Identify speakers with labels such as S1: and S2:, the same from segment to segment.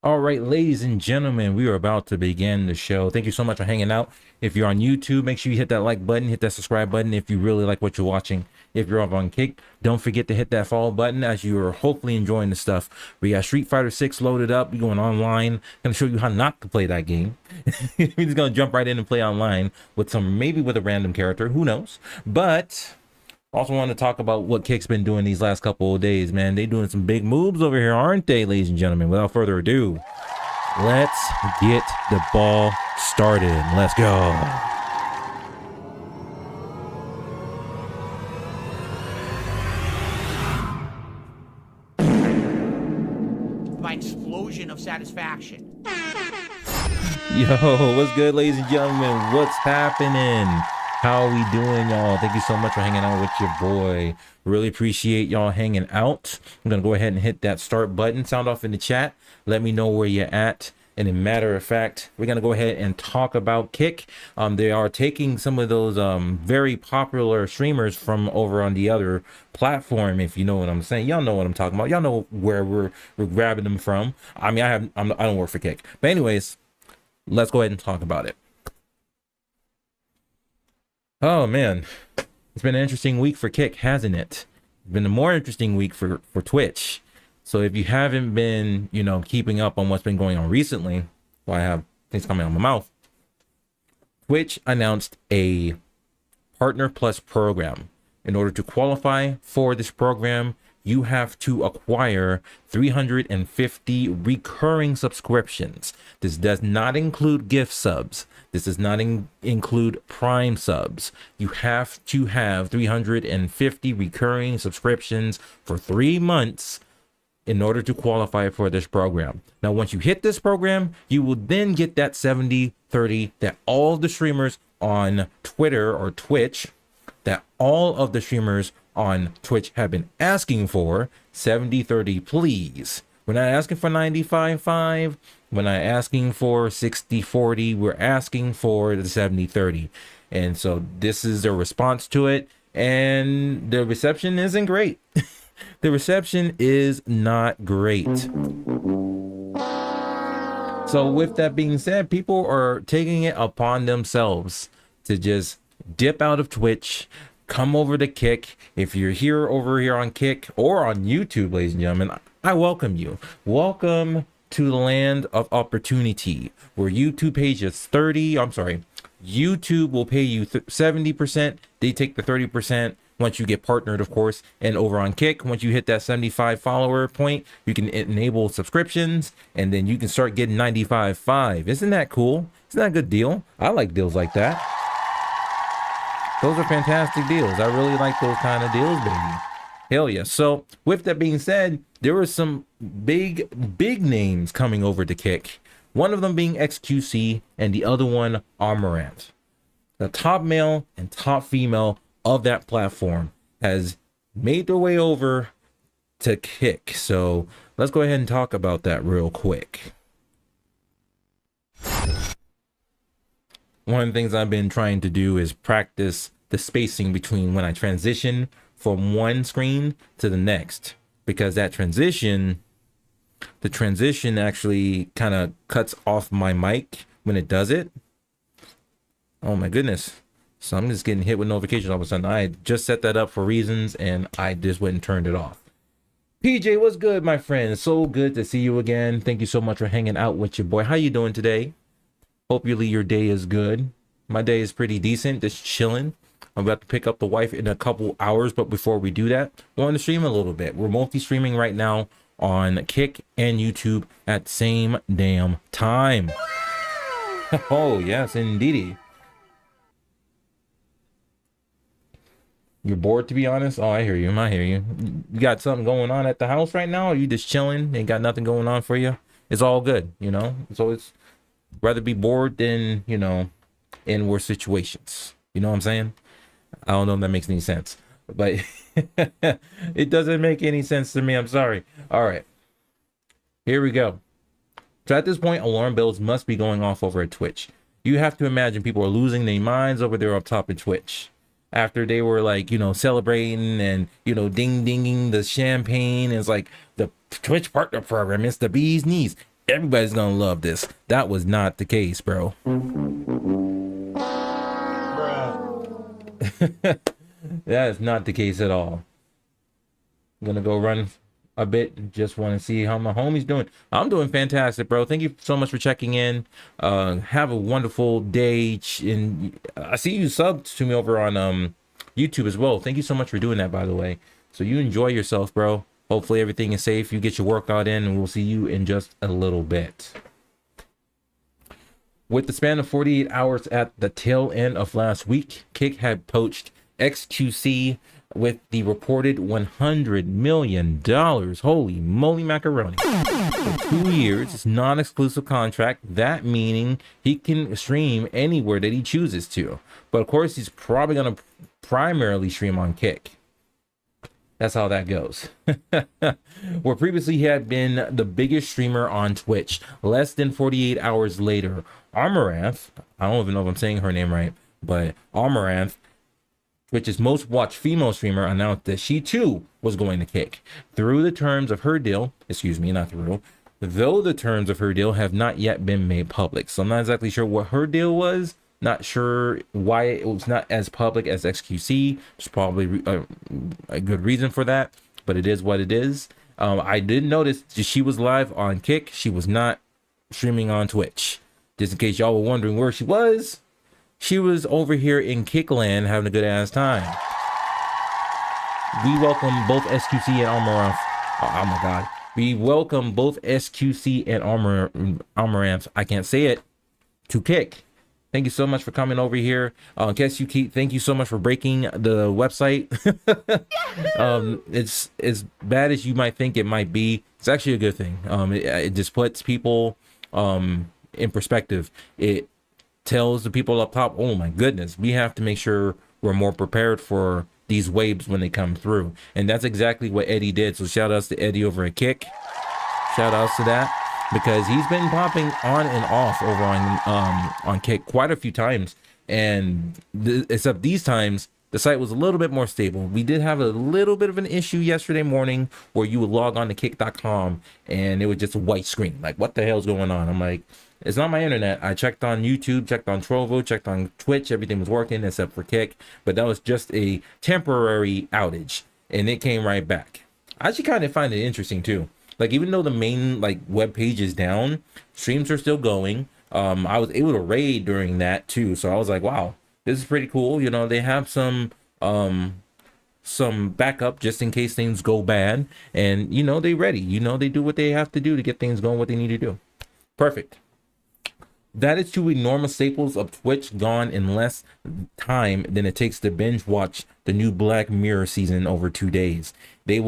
S1: All right, ladies and gentlemen, we are about to begin the show. Thank you so much for hanging out. If you're on YouTube, make sure you hit that like button, hit that subscribe button if you really like what you're watching. If you're up on Kick, don't forget to hit that follow button as you are hopefully enjoying the stuff. We got Street Fighter 6 loaded up. We're going online. Gonna show you how not to play that game. We're just gonna jump right in and play online with maybe with a random character, who knows? But also want to talk about what Kick's been doing these last couple of days, man. They doing some big moves over here, aren't they, ladies and gentlemen? Without further ado, let's get the ball started. Let's go.
S2: My explosion of satisfaction.
S1: Yo, what's good, ladies and gentlemen? What's happening? How we doing, y'all? Thank you so much for hanging out with your boy. Really appreciate y'all hanging out. I'm gonna go ahead and hit that start button. Sound off in the chat. Let me know where you're at. And a matter of fact, we're gonna go ahead and talk about Kick. They are taking some of those very popular streamers from over on the other platform, if you know what I'm saying. Y'all know what I'm talking about. Y'all know where we're grabbing them from. I mean, I don't work for Kick, but anyways, let's go ahead and talk about it. Oh man, it's been an interesting week for Kick, hasn't it? It's been a more interesting week for Twitch. So if you haven't been, keeping up on what's been going on recently, well, I have things coming out of my mouth. Twitch announced a Partner Plus program. In order to qualify for this program, you have to acquire 350 recurring subscriptions. This does not include gift subs. This does not include Prime subs. You have to have 350 recurring subscriptions for 3 months in order to qualify for this program. Now, once you hit this program, you will then get that 70-30 that all the streamers on Twitter or Twitch, that all of the streamers on Twitch have been asking for. 70-30, please. We're not asking for 95-5. We're not asking for 60-40. We're asking for the 70-30. And so this is their response to it. And the reception isn't great. The reception is not great. So with that being said, people are taking it upon themselves to just dip out of Twitch, come over to Kick. If you're over here on Kick or on YouTube, ladies and gentlemen, I welcome you. Welcome to the land of opportunity, where YouTube pays you YouTube will pay you 70%. They take the 30% once you get partnered, of course. And over on Kick, once you hit that 75 follower point, you can enable subscriptions, and then you can start getting 95.5. Isn't that cool? Isn't that a good deal? I like deals like that. Those are fantastic deals. I really like those kind of deals, baby. Hell yeah. So with that being said, there were some big names coming over to Kick. One of them being XQC and the other one Amaranth. The top male and top female of that platform has made their way over to Kick. So let's go ahead and talk about that real quick. One of the things I've been trying to do is practice the spacing between when I transition from one screen to the next, because the transition actually kind of cuts off my mic when it does it. Oh my goodness. So I'm just getting hit with notifications all of a sudden. I just set that up for reasons and I just went and turned it off. PJ, what's good, my friend? So good to see you again. Thank you so much for hanging out with your boy. How you doing today? Hopefully your day is good. My day is pretty decent, just chilling. I'm about to pick up the wife in a couple hours, but before we do that, I want to stream a little bit. We're multi-streaming right now on Kick and YouTube at the same damn time. Oh, yes, indeedy. You're bored, to be honest? Oh, I hear you. I hear you. You got something going on at the house right now? Or you just chilling? Ain't got nothing going on for you? It's all good, you know? So it's rather be bored than, you know, in worse situations. You know what I'm saying? I don't know if that makes any sense, but it doesn't make any sense to me. I'm sorry. All right, here we go. So at this point, alarm bells must be going off over at Twitch. You have to imagine people are losing their minds over there up top of Twitch after they were like, you know, celebrating and, you know, dinging the champagne. It's like the Twitch partner program. It's the bee's knees. Everybody's gonna love this. That was not the case, bro. That is not the case at all. I'm gonna go run a bit. Just want to see how my homie's doing. I'm doing fantastic, bro. Thank you so much for checking in. Have a wonderful day. And I see you subbed to me over on YouTube as well. Thank you so much for doing that, by the way. So you enjoy yourself, bro. Hopefully everything is safe. You get your workout in, and we'll see you in just a little bit. With the span of 48 hours at the tail end of last week, Kick had poached XQC with the reported $100 million. Holy moly macaroni. For 2 years, it's non-exclusive contract, that meaning he can stream anywhere that he chooses to. But of course, he's probably going to primarily stream on Kick. That's how that goes. Where previously he had been the biggest streamer on Twitch, less than 48 hours later, Amaranth, I don't even know if I'm saying her name right, but Amaranth, Twitch's most watched female streamer, announced that she too was going to Kick. Through the terms of her deal, though the terms of her deal have not yet been made public. So I'm not exactly sure what her deal was. Not sure why it was not as public as XQC. There's probably a good reason for that, but it is what it is. I did notice she was live on Kick. She was not streaming on Twitch. Just in case y'all were wondering where she was over here in Kickland having a good ass time. We welcome both SQC and Amaranth. Oh my God. We welcome both SQC and Amaranth. I can't say it. To Kick. Thank you so much for coming over here. Thank you so much for breaking the website. It's as bad as you might think it might be. It's actually a good thing. It just puts people in perspective. It tells the people up top, oh my goodness, we have to make sure we're more prepared for these waves when they come through. And that's exactly what Eddie did. So shout outs to Eddie over at Kick. Shout outs to that. Because he's been popping on and off over on Kick quite a few times, and except these times the site was a little bit more stable. We did have a little bit of an issue yesterday morning where you would log on to kick.com and it was just a white screen. Like, what the hell's going on? I'm like, it's not my internet. I checked on YouTube, checked on Trovo, checked on Twitch. Everything was working except for Kick, but that was just a temporary outage, and it came right back. I actually kind of find it interesting too. Like, even though the main like web page is down, streams are still going. I was able to raid during that too, so I was like, wow, this is pretty cool. You know, they have some backup just in case things go bad, and you know, they ready. You know, they do what they have to do to get things going, what they need to do. Perfect. That is two enormous staples of Twitch gone in less time than it takes to binge watch the new Black Mirror season over 2 days. They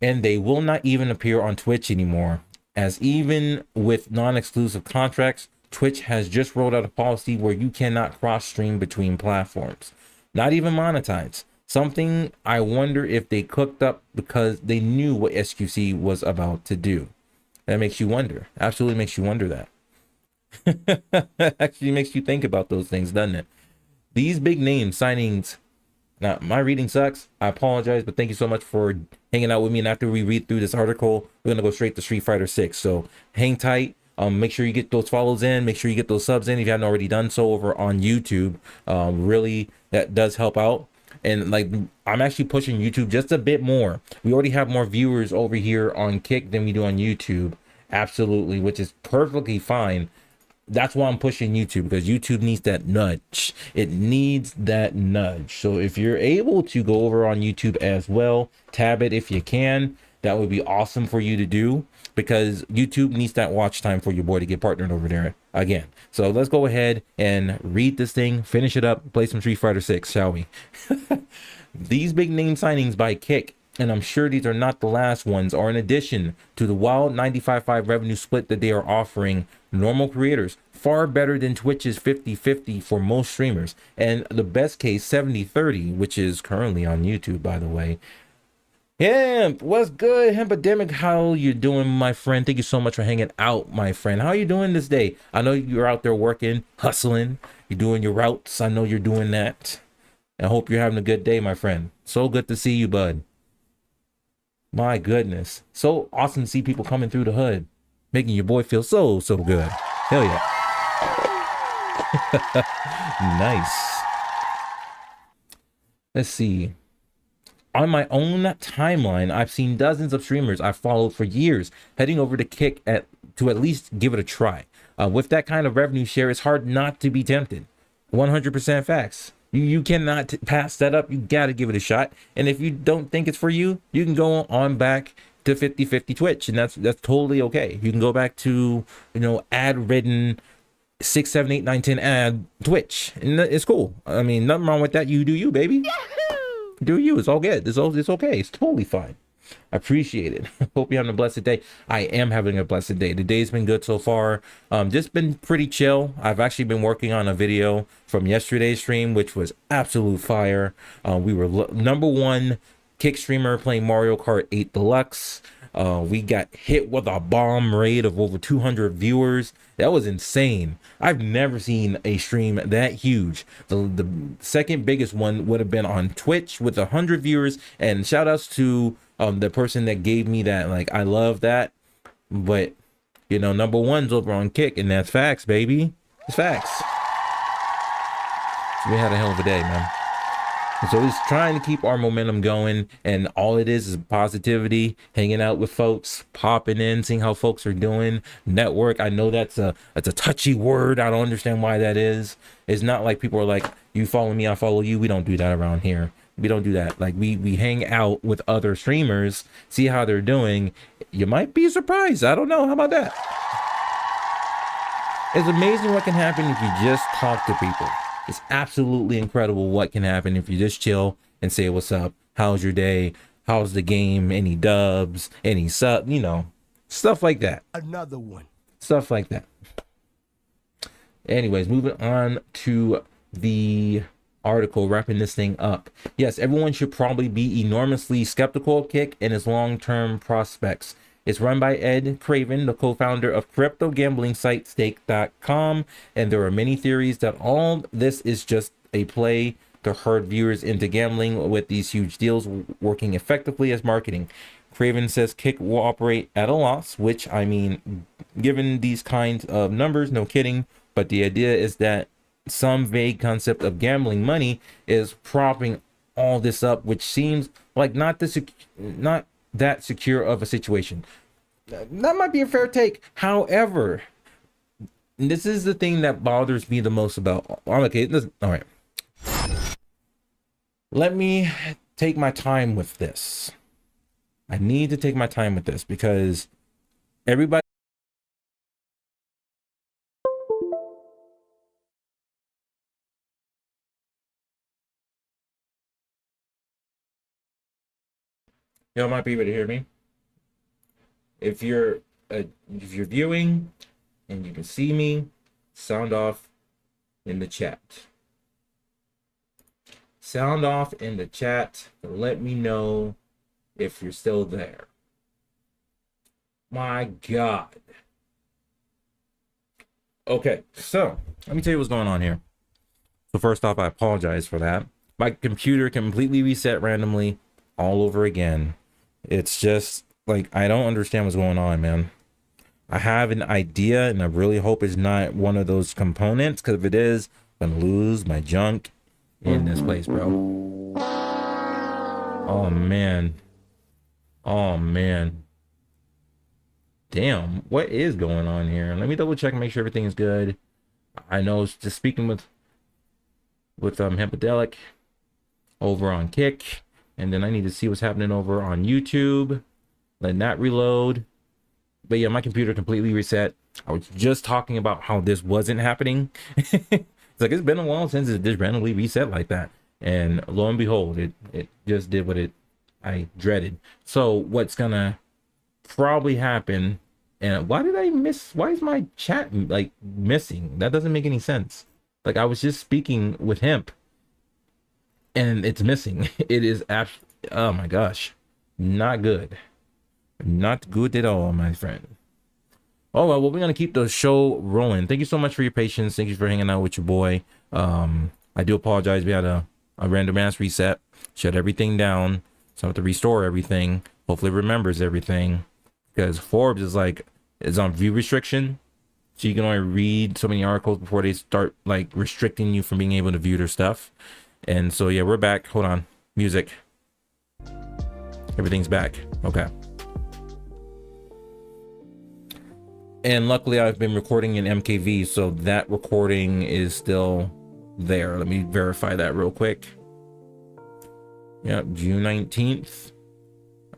S1: and they will not even appear on Twitch anymore, as even with non-exclusive contracts, Twitch has just rolled out a policy where you cannot cross-stream between platforms, not even monetize. Something I wonder if they cooked up because they knew what SQC was about to do. That makes you wonder. Absolutely makes you wonder that. Actually makes you think about those things, doesn't it? These big name signings. Now, my reading sucks. I apologize, but thank you so much for hanging out with me. And after we read through this article, we're gonna go straight to Street Fighter 6. So hang tight. Make sure you get those follows in. Make sure you get those subs in if you haven't already done so over on YouTube. Really, that does help out. And like, I'm actually pushing YouTube just a bit more. We already have more viewers over here on Kick than we do on YouTube. Absolutely, which is perfectly fine. That's why I'm pushing YouTube, because YouTube needs that nudge. It needs that nudge. So if you're able to go over on YouTube as well, tab it if you can. That would be awesome for you to do, because YouTube needs that watch time for your boy to get partnered over there again. So let's go ahead and read this thing, finish it up, play some Street Fighter 6, shall we? These big name signings by Kick, and I'm sure these are not the last ones, are in addition to the wild 95/5 revenue split that they are offering normal creators, far better than Twitch's 50/50 for most streamers, and the best case 70/30, which is currently on YouTube, by the way. Hemp, what's good, Hempidemic? How you doing, my friend? Thank you so much for hanging out, my friend. How are you doing this day? I know you're out there working, hustling, you're doing your routes. I know you're doing that. I hope you're having a good day, my friend. So good to see you, bud. My goodness, so awesome to see people coming through the hood, making your boy feel so good. Hell yeah. Nice. Let's see. On my own timeline, I've seen dozens of streamers I've followed for years heading over to Kick to at least give it a try. With that kind of revenue share, it's hard not to be tempted. 100% facts. You cannot pass that up. You got to give it a shot. And if you don't think it's for you, you can go on back to 50/50 Twitch, and that's totally okay. You can go back to, ad-ridden 6, 7, 8, 9, 10 ad Twitch, and it's cool. I mean, nothing wrong with that. You do you, baby. Do you? It's all good. It's okay. It's totally fine. I appreciate it. Hope you're having a blessed day. I am having a blessed day. The day's been good so far. Just been pretty chill. I've actually been working on a video from yesterday's stream, which was absolute fire. We were number one Kick streamer playing Mario Kart 8 Deluxe. We got hit with a bomb rate of over 200 viewers. That was insane. I've never seen a stream that huge. The second biggest one would have been on Twitch with 100 viewers. And shout outs to the person that gave me that. Like, I love that. But, number one's over on Kick, and that's facts, baby. It's facts. So we had a hell of a day, man. So it's trying to keep our momentum going, and all it is positivity, hanging out with folks, popping in, seeing how folks are doing. Network, I know that's a touchy word. I don't understand why that is. It's not like people are like, you follow me, I follow you. We don't do that around here. We don't do that. Like, we hang out with other streamers, see how they're doing. You might be surprised. I don't know. How about that? It's amazing what can happen if you just talk to people. It's absolutely incredible what can happen if you just chill and say, what's up? How's your day? How's the game? Any dubs? Any sub? Stuff like that.
S3: Another one.
S1: Stuff like that. Anyways, moving on to the article, wrapping this thing up. Yes, everyone should probably be enormously skeptical of Kick and its long-term prospects. It's run by Ed Craven, the co-founder of crypto gambling site Stake.com, and there are many theories that all this is just a play to herd viewers into gambling, with these huge deals working effectively as marketing. Craven says Kick will operate at a loss, which, I mean, given these kinds of numbers, no kidding, but the idea is that some vague concept of gambling money is propping all this up, which seems like not that secure of a situation. That might be a fair take. However, this is the thing that bothers me the most about. Okay, all right. Let me take my time with this. I need to take my time with this because everybody Y'all might be able to hear me. If you're viewing and you can see me, sound off in the chat. Sound off in the chat to let me know if you're still there. My God. Okay, so let me tell you what's going on here. So first off, I apologize for that. My computer completely reset randomly all over again. It's just like, I don't understand what's going on, man. I have an idea and I really hope it's not one of those components, because if it is, I'm gonna lose my junk in this place, bro. Oh man. Oh man. Damn, what is going on here? Let me double check and make sure everything is good. I know, just speaking with Hempedelic over on Kick, and then I need to see what's happening over on YouTube. Letting that reload. But yeah, my computer completely reset. I was just talking about how this wasn't happening. It's like, it's been a while since it just randomly reset like that, and lo and behold, it just did what I dreaded. So what's gonna probably happen, and why is my chat like missing? That doesn't make any sense. Like, I was just speaking with Hemp and it's missing. It is oh my gosh, not good. Not good at all, my friend. Oh well, we're gonna keep the show rolling. Thank you so much for your patience. Thank you for hanging out with your boy. I do apologize. We had a random ass reset, shut everything down, so I have to restore everything. Hopefully it remembers everything, because Forbes is on view restriction, so you can only read so many articles before they start like restricting you from being able to view their stuff. And so yeah, we're back. Hold on, music. Everything's back. Okay. And luckily I've been recording in MKV, so that recording is still there. Let me verify that real quick. Yep, June 19th.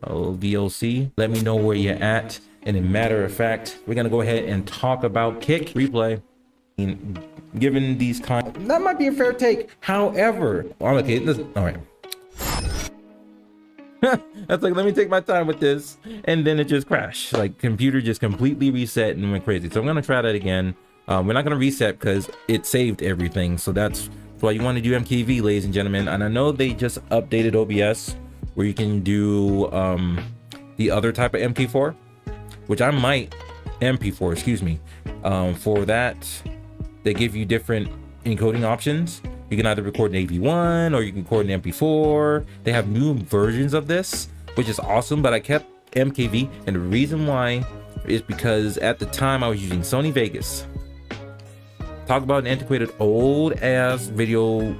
S1: VLC. Let me know where you're at. And a matter of fact, we're gonna go ahead and talk about Kick replay. Given these that might be a fair take. However, okay, all right. That's like, let me take my time with this, and then it just crashed. Like, computer just completely reset and went crazy. So I'm gonna try that again. We're not gonna reset because it saved everything. So that's why you want to do MKV, ladies and gentlemen. And I know they just updated OBS where you can do the other type of MP4, which I might MP4, excuse me. For that, they give you different encoding options. You can either record an AV1 or you can record an MP4. They have new versions of this, which is awesome, but I kept MKV, and the reason why is because at the time I was using Sony Vegas. Talk about an antiquated old ass video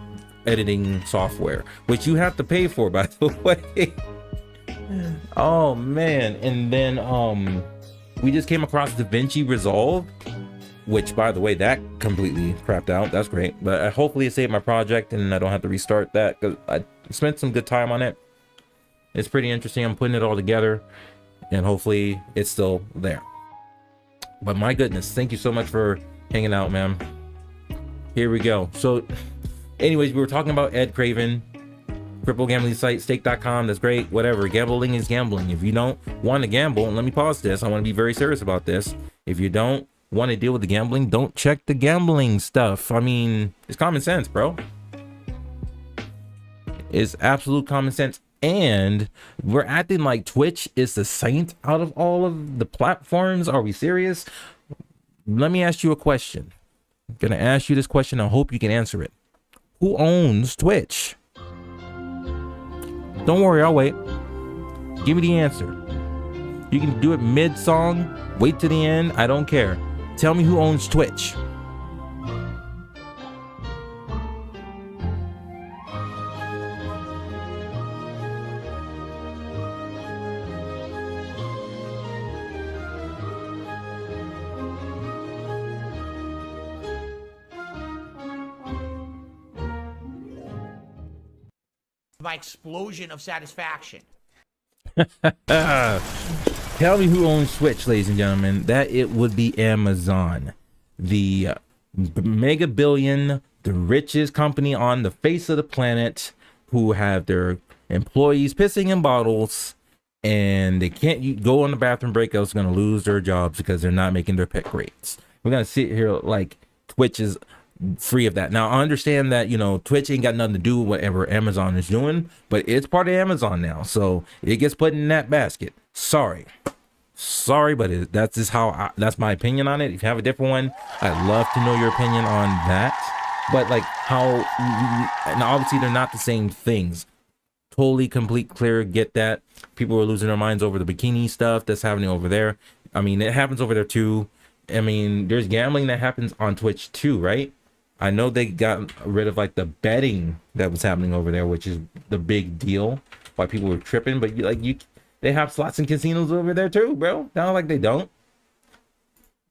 S1: editing software, which you have to pay for, by the way. Oh man. And then we just came across DaVinci Resolve, which, by the way, that completely crapped out. That's great, but hopefully it saved my project and I don't have to restart that, because I spent some good time on it. It's pretty interesting. I'm putting it all together, and hopefully it's still there. But my goodness, thank you so much for hanging out, man. Here we go. So anyways, we were talking about Ed Craven, crypto gambling site, stake.com. That's great. Whatever. Gambling is gambling. If you don't want to gamble, and let me pause this, I want to be very serious about this. If you don't want to deal with the gambling, don't check the gambling stuff. I mean, it's common sense, bro. It's absolute common sense. And we're acting like Twitch is the saint out of all of the platforms. Are we serious? Let me ask you a question. I'm gonna ask you this question. I hope you can answer it. Who owns Twitch? Don't worry, I'll wait. Give me the answer. You can do it mid-song. Wait to the end. I don't care. Tell me who owns Twitch.
S2: My explosion of satisfaction.
S1: Tell me who owns Twitch, ladies and gentlemen. That it would be Amazon, the mega billion, the richest company on the face of the planet, who have their employees pissing in bottles and they can't go on the bathroom break, else going to lose their jobs because they're not making their pet rates. We're going to sit here like Twitch is free of that. Now, I understand that, you know, Twitch ain't got nothing to do with whatever Amazon is doing, but it's part of Amazon now, so it gets put in that basket. Sorry, but that's just how that's my opinion on it. If you have a different one, I'd love to know your opinion on that. But like and obviously they're not the same things. Totally clear, get that. People are losing their minds over the bikini stuff that's happening over there. I mean, it happens over there too. I mean, there's gambling that happens on Twitch too, right? I know they got rid of like the betting that was happening over there, which is the big deal why people were tripping. But they have slots and casinos over there too, bro. Not like they don't.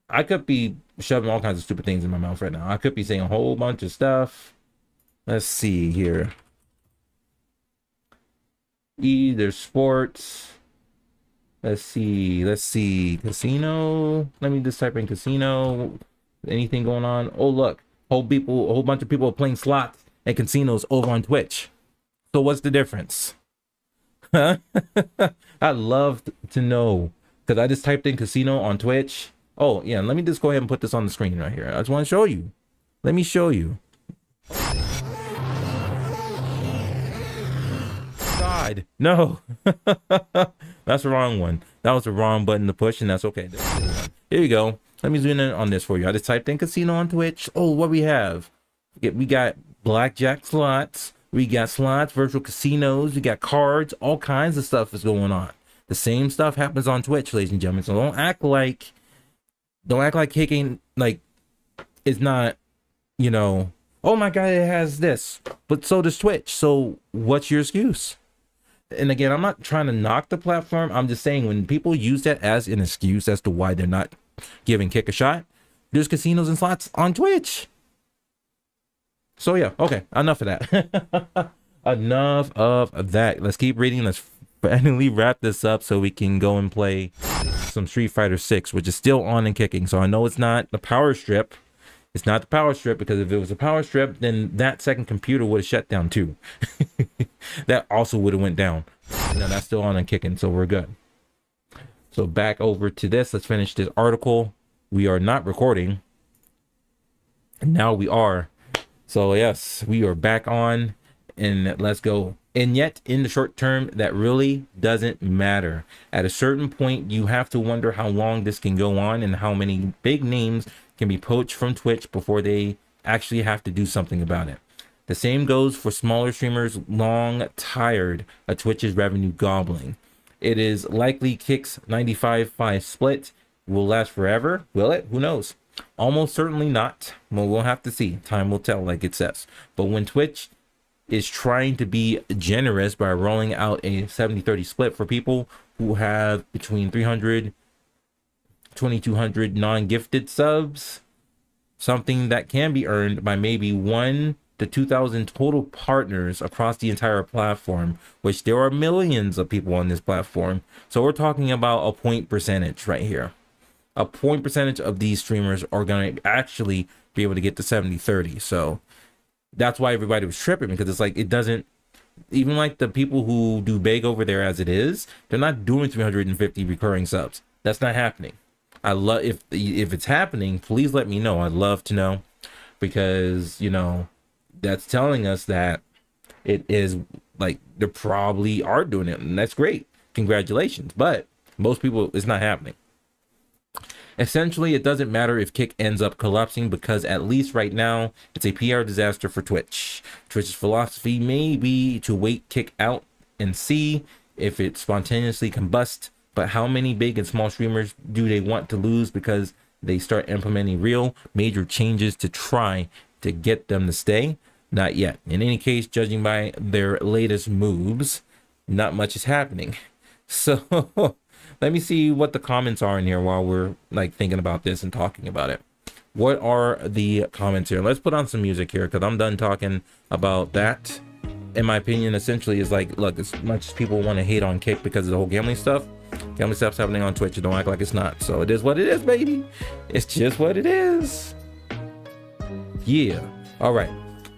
S1: I could be shoving all kinds of stupid things in my mouth right now. I could be saying a whole bunch of stuff. Let's see here. There's sports. Let's see. Casino. Let me just type in casino. Anything going on? Oh, look. A whole bunch of people are playing slots and casinos over on Twitch. So what's the difference? Huh? I'd love to know, because I just typed in casino on Twitch. Oh yeah, let me just go ahead and put this on the screen right here. I just want to show you. Let me show you. God, no. That's the wrong one. That was the wrong button to push, and that's okay. Here you go. Let me zoom in on this for you. I just typed in casino on Twitch. Oh, what we have? We got blackjack slots. We got slots, virtual casinos. We got cards. All kinds of stuff is going on. The same stuff happens on Twitch, ladies and gentlemen. So don't act like kicking like it's not, you know, oh my God, it has this, but so does Twitch. So what's your excuse? And again, I'm not trying to knock the platform. I'm just saying when people use that as an excuse as to why they're not giving Kick a shot, there's casinos and slots on Twitch. So yeah, okay, enough of that. Enough of that. Let's keep reading. Let's finally wrap this up so we can go and play some Street Fighter 6, which is still on and kicking. So I know it's not the power strip. It's not the power strip, because if it was a power strip, then that second computer would have shut down too. That also would have went down. Now that's still on and kicking, so we're good. So back over to this. Let's finish this article. We are not recording. And now we are. So yes, we are back on, and let's go. And yet in the short term, that really doesn't matter. At a certain point, you have to wonder how long this can go on and how many big names can be poached from Twitch before they actually have to do something about it. The same goes for smaller streamers long tired of Twitch's revenue gobbling. It is likely Kick's 95-5 split will last forever. Will it? Who knows? Almost certainly not. Well, we'll have to see. Time will tell, like it says. But when Twitch is trying to be generous by rolling out a 70-30 split for people who have between 300 2200 non-gifted subs, something that can be earned by maybe 1 to 2,000 total partners across the entire platform, which there are millions of people on this platform. So we're talking about a point percentage right here. A point percentage of these streamers are going to actually be able to get to 70-30. So that's why everybody was tripping, because it's like, it doesn't, even like the people who do big over there as it is, they're not doing 350 recurring subs. That's not happening. I love, if it's happening, please let me know. I'd love to know, because, you know, that's telling us that it is like they probably are doing it, and that's great. Congratulations. But most people, it's not happening. Essentially, it doesn't matter if Kick ends up collapsing, because at least right now, it's a PR disaster for Twitch. Twitch's philosophy may be to wait Kick out and see if it spontaneously combusts. But how many big and small streamers do they want to lose because they start implementing real major changes to try to get them to stay? Not yet. In any case, judging by their latest moves, not much is happening. So let me see what the comments are in here while we're like thinking about this and talking about it. What are the comments here? Let's put on some music here, because I'm done talking about that. In my opinion, essentially is like, look, as much as people want to hate on Kick because of the whole gambling stuff's happening on Twitch. Don't act like it's not. So it is what it is, baby. It's just what it is. Yeah. All right.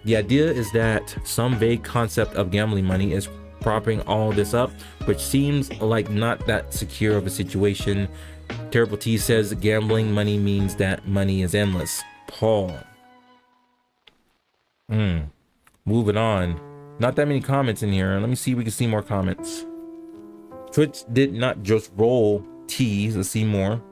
S1: The idea is that some vague concept of gambling money is propping all this up, which seems like not that secure of a situation. Terrible T says gambling money means that money is endless. Paul. Moving on. Not that many comments in here. Let me see if we can see more comments. Twitch did not just roll T's. Let's see more.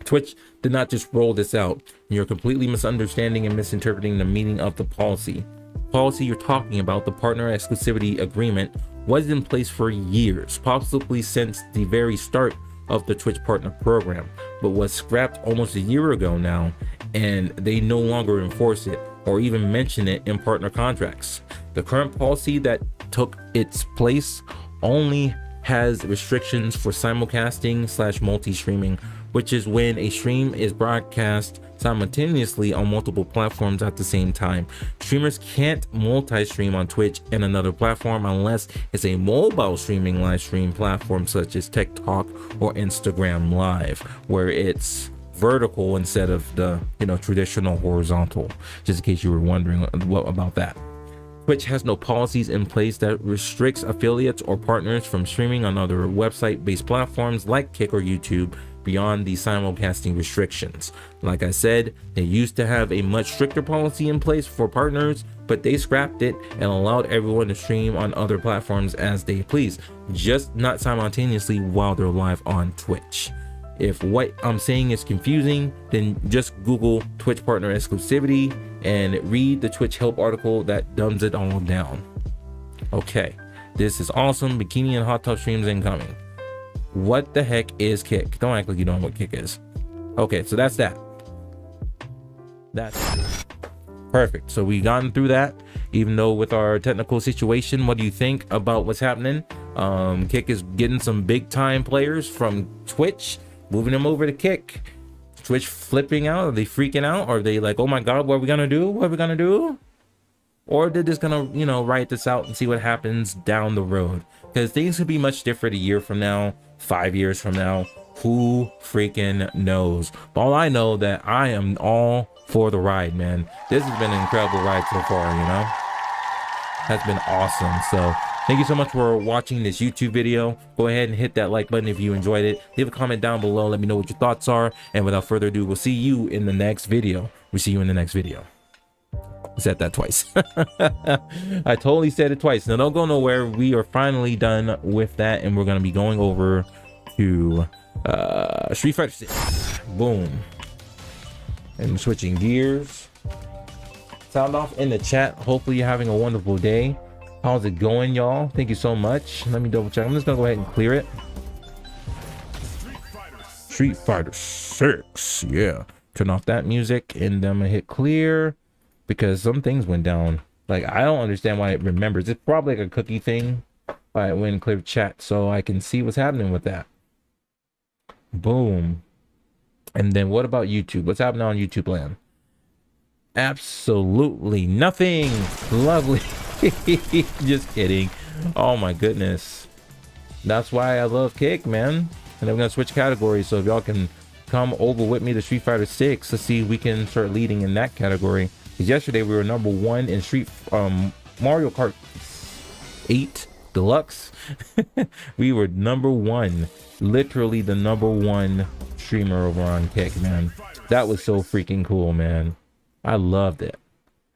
S1: Twitch did not just roll this out. You're completely misunderstanding and misinterpreting the meaning of the policy. Policy you're talking about, the partner exclusivity agreement, was in place for years, possibly since the very start of the Twitch partner program, but was scrapped almost a year ago now, and they no longer enforce it or even mention it in partner contracts. The current policy that took its place only has restrictions for simulcasting / multi-streaming, which is when a stream is broadcast simultaneously on multiple platforms at the same time. Streamers can't multi-stream on Twitch and another platform unless it's a mobile streaming live stream platform such as TikTok or Instagram Live, where it's vertical instead of the traditional horizontal, just in case you were wondering what about that. Twitch has no policies in place that restricts affiliates or partners from streaming on other website-based platforms like Kick or YouTube beyond the simulcasting restrictions. Like I said, they used to have a much stricter policy in place for partners, but they scrapped it and allowed everyone to stream on other platforms as they please, just not simultaneously while they're live on Twitch. If what I'm saying is confusing, then just Google Twitch partner exclusivity and read the Twitch help article that dumbs it all down. Okay, this is awesome. Bikini and hot tub streams incoming. What the heck is Kick? Don't act like you don't know what Kick is. Okay, so that's that. That's perfect. So we've gotten through that, even though with our technical situation. What do you think about what's happening? Kick is getting some big time players from Twitch, moving them over to Kick. Twitch flipping out? Are they freaking out? Are they like, oh my god, what are we gonna do? What are we gonna do? Or they're just gonna write this out and see what happens down the road, because things could be much different a year from now, 5 years from now. Who freaking knows? But all I know that I am all for the ride, man. This has been an incredible ride so far, has been awesome. So thank you so much for watching this YouTube video. Go ahead and hit that like button if you enjoyed it. Leave a comment down below. Let me know what your thoughts are. And without further ado, we'll see you in the next video. I said that twice. I totally said it twice. Now don't go nowhere. We are finally done with that, and we're going to be going over to Street Fighter 6. Boom. And switching gears. Sound off in the chat. Hopefully you're having a wonderful day. How's it going, y'all? Thank you so much. Let me double check. I'm just gonna go ahead and clear it. Street Fighter 6. Yeah. Turn off that music, and then I'm gonna hit clear because some things went down. Like, I don't understand why it remembers. It's probably like a cookie thing. I went and cleared chat so I can see what's happening with that. Boom. And then what about YouTube? What's happening on YouTube land? Absolutely nothing. Lovely. Just kidding. Oh my goodness. That's why I love Kick, man. And I'm gonna switch categories, so if y'all can come over with me to Street Fighter 6, let's see if we can start leading in that category. Because yesterday we were #1 in Mario Kart 8 Deluxe. We were #1, literally the #1 streamer over on Kick, man. That was so freaking cool, man. I loved it.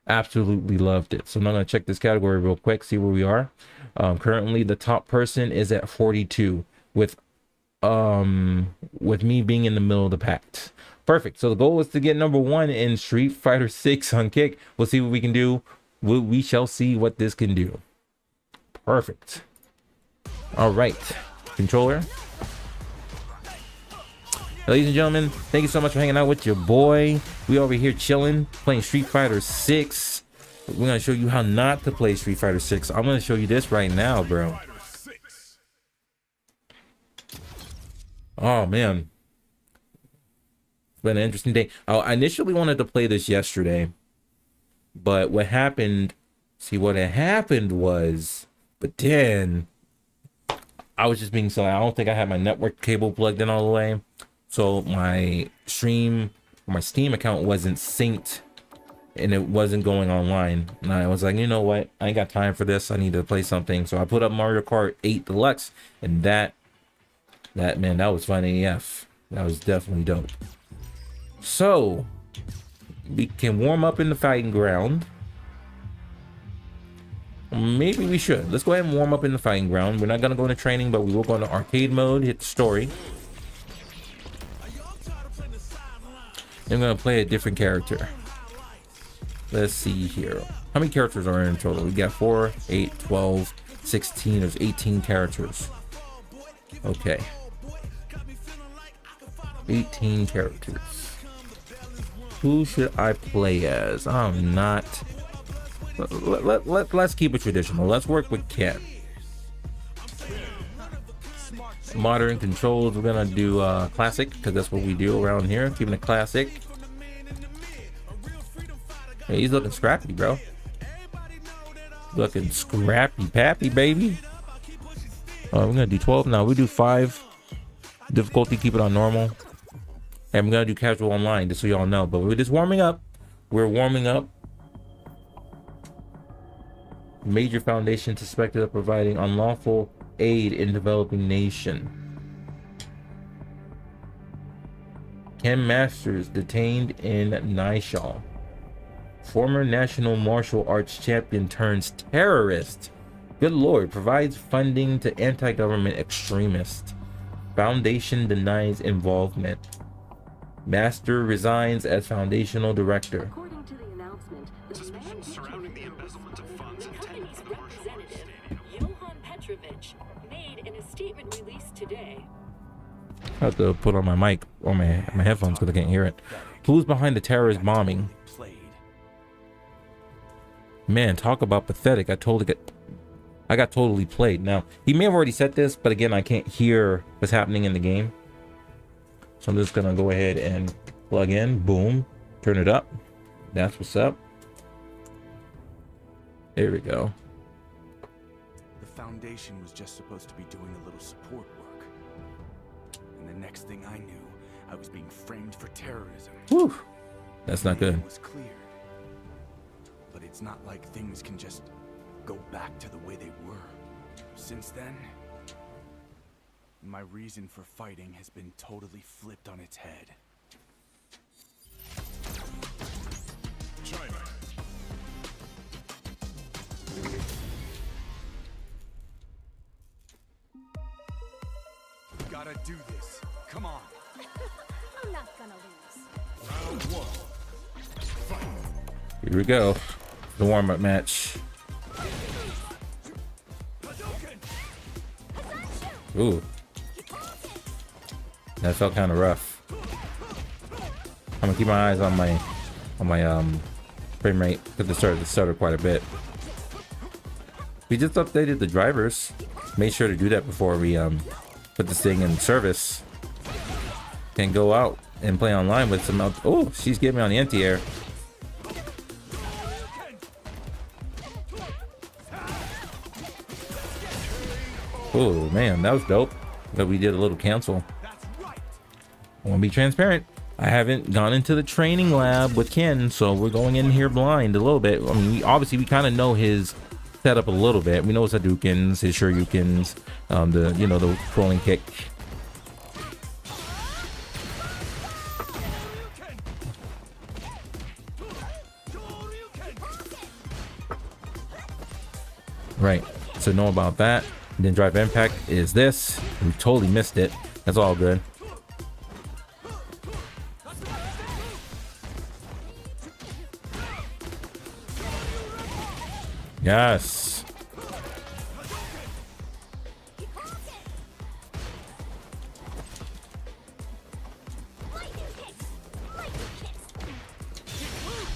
S1: Absolutely loved it. So I'm gonna check this category real quick, see where we are. Currently the top person is at 42 with me being in the middle of the pack. Perfect. So the goal is to get #1 in Street Fighter 6 on Kick. We'll see what we can do. We shall see what this can do. Perfect. All right, controller. Ladies and gentlemen, thank you so much for hanging out with your boy. We over here chilling, playing Street Fighter 6. We're gonna show you how not to play Street Fighter 6. I'm gonna show you this right now, bro. Oh man, it's been an interesting day. I initially wanted to play this yesterday, but what happened? See, what had happened was, but then I was just being silly. I don't think I had my network cable plugged in all the way. So my Steam account wasn't synced. and it wasn't going online. And I was like, you know what? I ain't got time for this. I need to play something. So I put up Mario Kart 8 Deluxe, and that man, that was fun AF. That was definitely dope. So we can warm up in the fighting ground. Maybe we should. Let's go ahead and warm up in the fighting ground. We're not gonna go into training, but we will go into arcade mode, hit the story. I'm gonna play a different character. Let's see here. How many characters are in total? We got 4, 8, 12, 16. There's 18 characters. Okay. 18 characters. Who should I play as? I'm not. Let's keep it traditional. Let's work with Ken. Modern controls. We're gonna do classic because that's what we do around here. Keeping it classic. Hey, he's looking scrappy, bro. Looking scrappy, pappy, baby. We're gonna do 12 now. We do 5. Difficulty, keep it on normal. And I'm gonna do casual online, just so y'all know. But we're just warming up. We're warming up. Major foundation suspected of providing unlawful aid in developing nation. Ken Masters detained in Nishal. Former national martial arts champion turns terrorist. Good lord, provides funding to anti-government extremists. Foundation denies involvement. Master resigns as foundational director.
S3: According to the announcement,
S4: Suspicions surrounding the embezzlement of funds
S3: the
S4: intended
S3: company's
S4: for the martial arts.
S3: representative, Johan Petrovich, made in a statement released today.
S1: I have to put on my mic or my headphones because I can't hear it. Who's behind the terrorist bombing? Man, talk about pathetic. I got totally played. Now, he may have already said this, but again, I can't hear what's happening in the game. So I'm just gonna go ahead and plug in. Boom. Turn it up. That's what's up. There we go.
S5: The Foundation was just supposed to be doing a little support work. And the next thing I knew, I was being framed for terrorism.
S1: Whew. That's not good.
S5: It was clear. But it's not like things can just go back to the way they were. Since then, my reason for fighting has been totally flipped on its head.
S4: China.
S5: Gotta do this. Come on.
S6: I'm not gonna lose.
S4: Round 1. Fight.
S1: Here we go. The warm-up match. Ooh. That felt kind of rough. I'm gonna keep my eyes on my frame rate because it started quite a bit. We just updated the drivers. Made sure to do that before we put this thing in service. Can go out and play online with some. Oh, she's getting me on the anti-air. Oh man, that was dope. But we did a little cancel. I want to be transparent. I haven't gone into the training lab with Ken, so we're going in here blind a little bit. I mean, we kind of know his setup a little bit. We know his Hadoukens, his Shoryukens, the rolling kick. Right. So know about that. And then Drive Impact is this. We totally missed it. That's all good. Yes.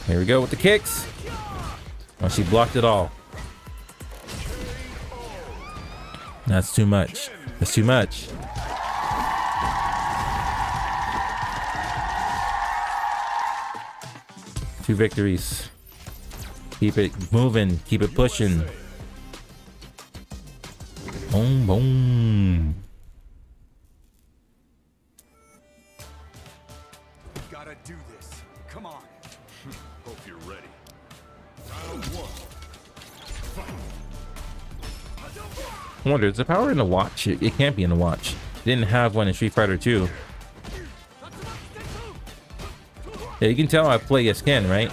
S1: Here we go with the kicks. Oh, she blocked it all. That's too much. That's too much. Two victories. Keep it moving. Keep it pushing. Boom, boom.
S5: Gotta do this. Come on.
S4: Hope you're ready. Round one. Fight.
S1: I wonder, is the power in the watch? It can't be in the watch. It didn't have one in Street Fighter 2. Yeah, you can tell I play as Ken, right?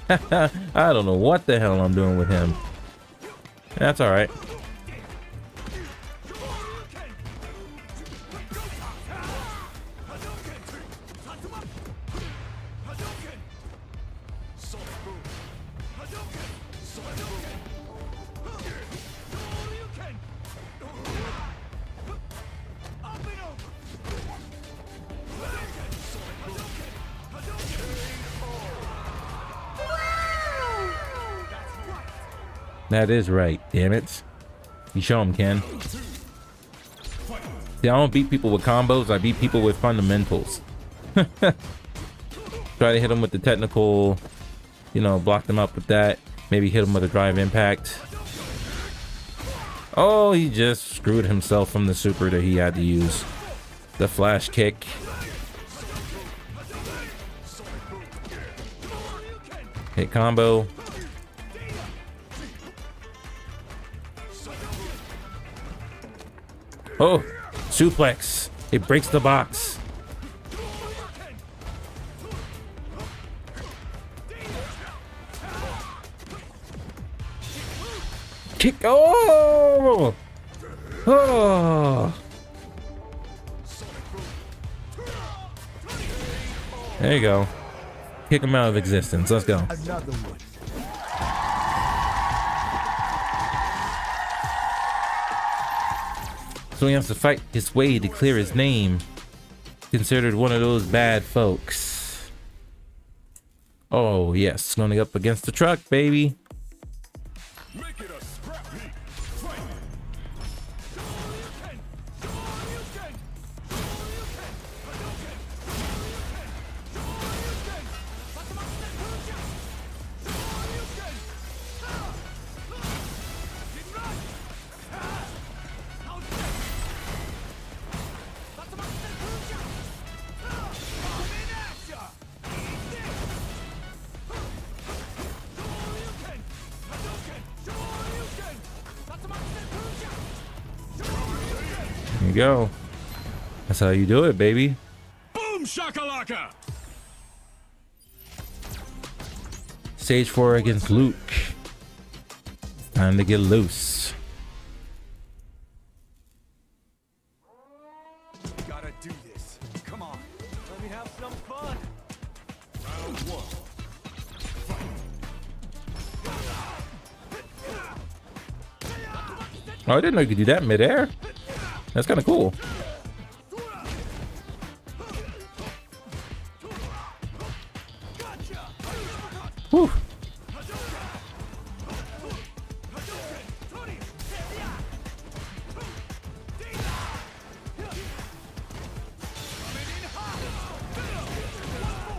S1: I don't know what the hell I'm doing with him. That's all right. That is right, damn it. You show him, Ken. See, I don't beat people with combos, I beat people with fundamentals. Try to hit them with the technical, you know, block them up with that. Maybe hit them with a drive impact. Oh, he just screwed himself from the super that he had to use. The flash kick. Hit combo. Oh, suplex. It breaks the box. Kick. Oh! Oh! There you go. Kick him out of existence. Let's go.
S5: Another one.
S1: So he has to fight his way to clear his name. Considered one of those bad folks. Oh, yes. Going up against the truck, baby.
S4: Make it a scrappy fight.
S1: There you go. That's how you do it, baby.
S4: Boom shakalaka.
S1: Stage 4 against Luke. Time to get loose.
S5: Gotta do this. Come on. Let me have some fun.
S4: Round one.
S1: Oh, I didn't know you could do that midair. That's kind of cool. Whew.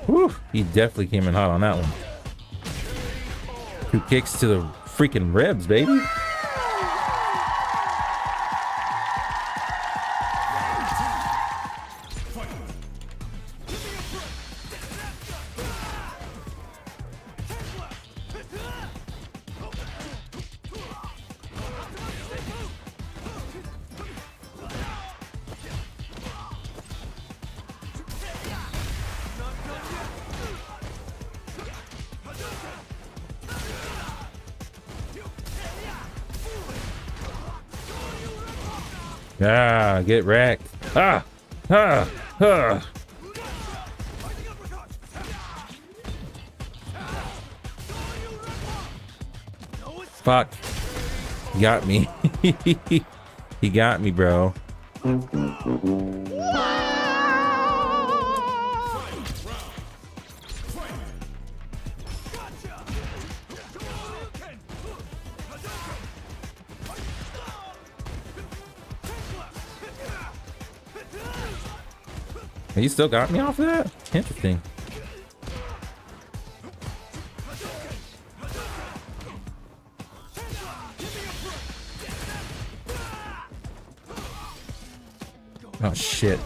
S1: Whew. He definitely came in hot on that one. 2 kicks to the freaking ribs, baby. Ah, get wrecked. Ah, ah, ah. Fuck. He got me. He got me, bro. You still got me off of that? Interesting. Oh shit.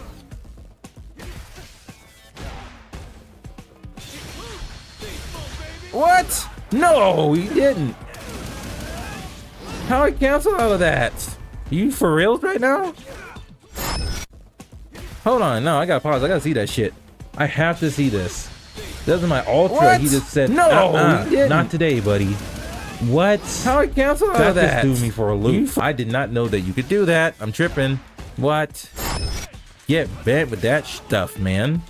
S1: What? No, you didn't. How I cancel all of that? You for reals right now? Hold on, no, I gotta pause. I gotta see that shit. I have to see this. This is my ultra.
S6: What?
S1: He just said,
S6: No,
S1: you didn't. Not today, buddy. What? How I cancel all of that? That just threw me for a loop. I did not know that you could do that. I'm tripping. What? Get bent with that stuff, man.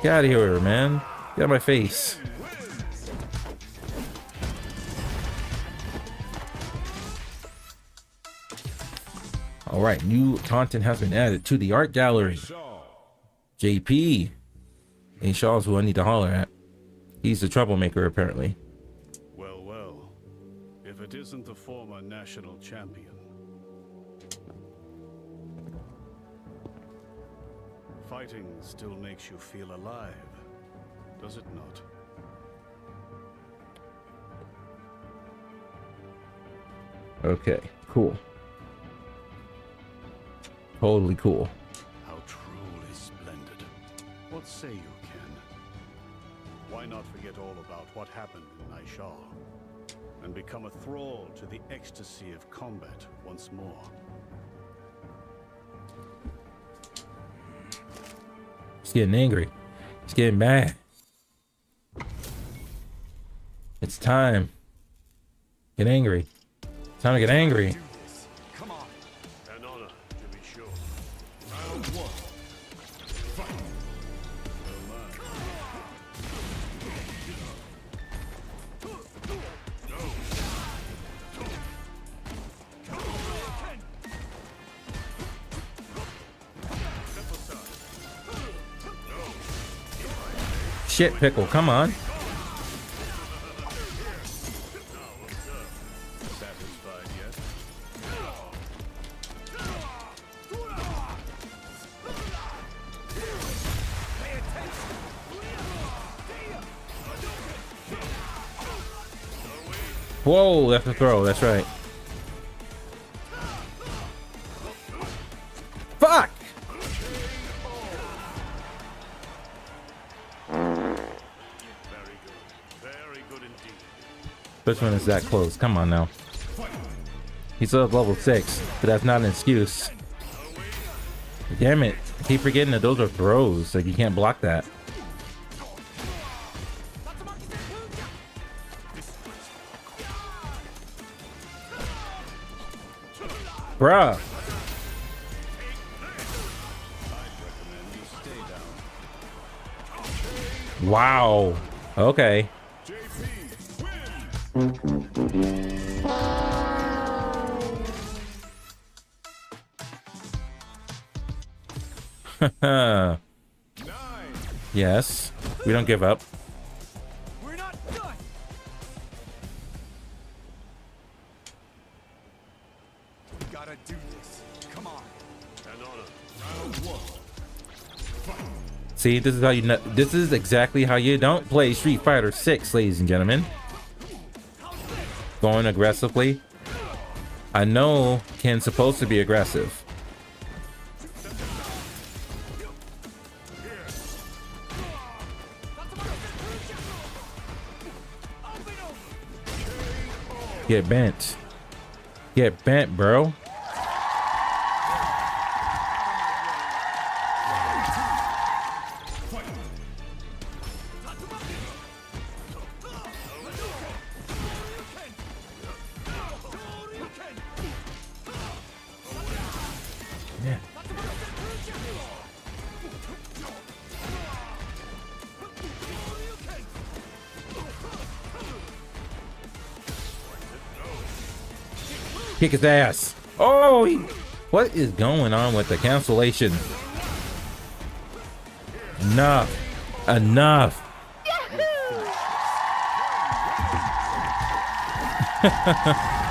S1: Get out of here, man. Get out of my face. All right, new content has been added to the art gallery. JP. Ain't Shaw's who I need to holler at. He's the troublemaker, apparently.
S4: Well, well. If it isn't the former national champion. Fighting still makes you feel alive, does it not?
S1: Okay, cool. Totally cool.
S4: How truly splendid. What say you, Ken? Why not forget all about what happened in Naishar and become a thrall to the ecstasy of combat once more?
S1: He's getting angry. He's getting mad. It's time. Get angry. It's time to get angry.
S4: Come on. An honor, to be sure. Round one. Fight. Well,
S1: Shit, Pickle, come on.
S4: satisfied yet?
S1: Whoa, that's a throw. That's right. Fuck!
S4: Very good indeed.
S1: Especially when it's that close. Come on now. He's still at level 6, but that's not an excuse. Damn it. I keep forgetting that those are throws. Like, you can't block that. Bruh. Wow. Okay. Yes. We don't give up.
S5: We're not done. We gotta do this. Come on.
S4: An honor. Round one.
S1: See, this is how you know. This is exactly how you don't play Street Fighter 6, ladies and gentlemen. Going aggressively. I know Ken's supposed to be aggressive. Get bent. Get bent, bro. Yeah. Kick his ass. Oh, what is going on with the cancellation? Enough. Enough.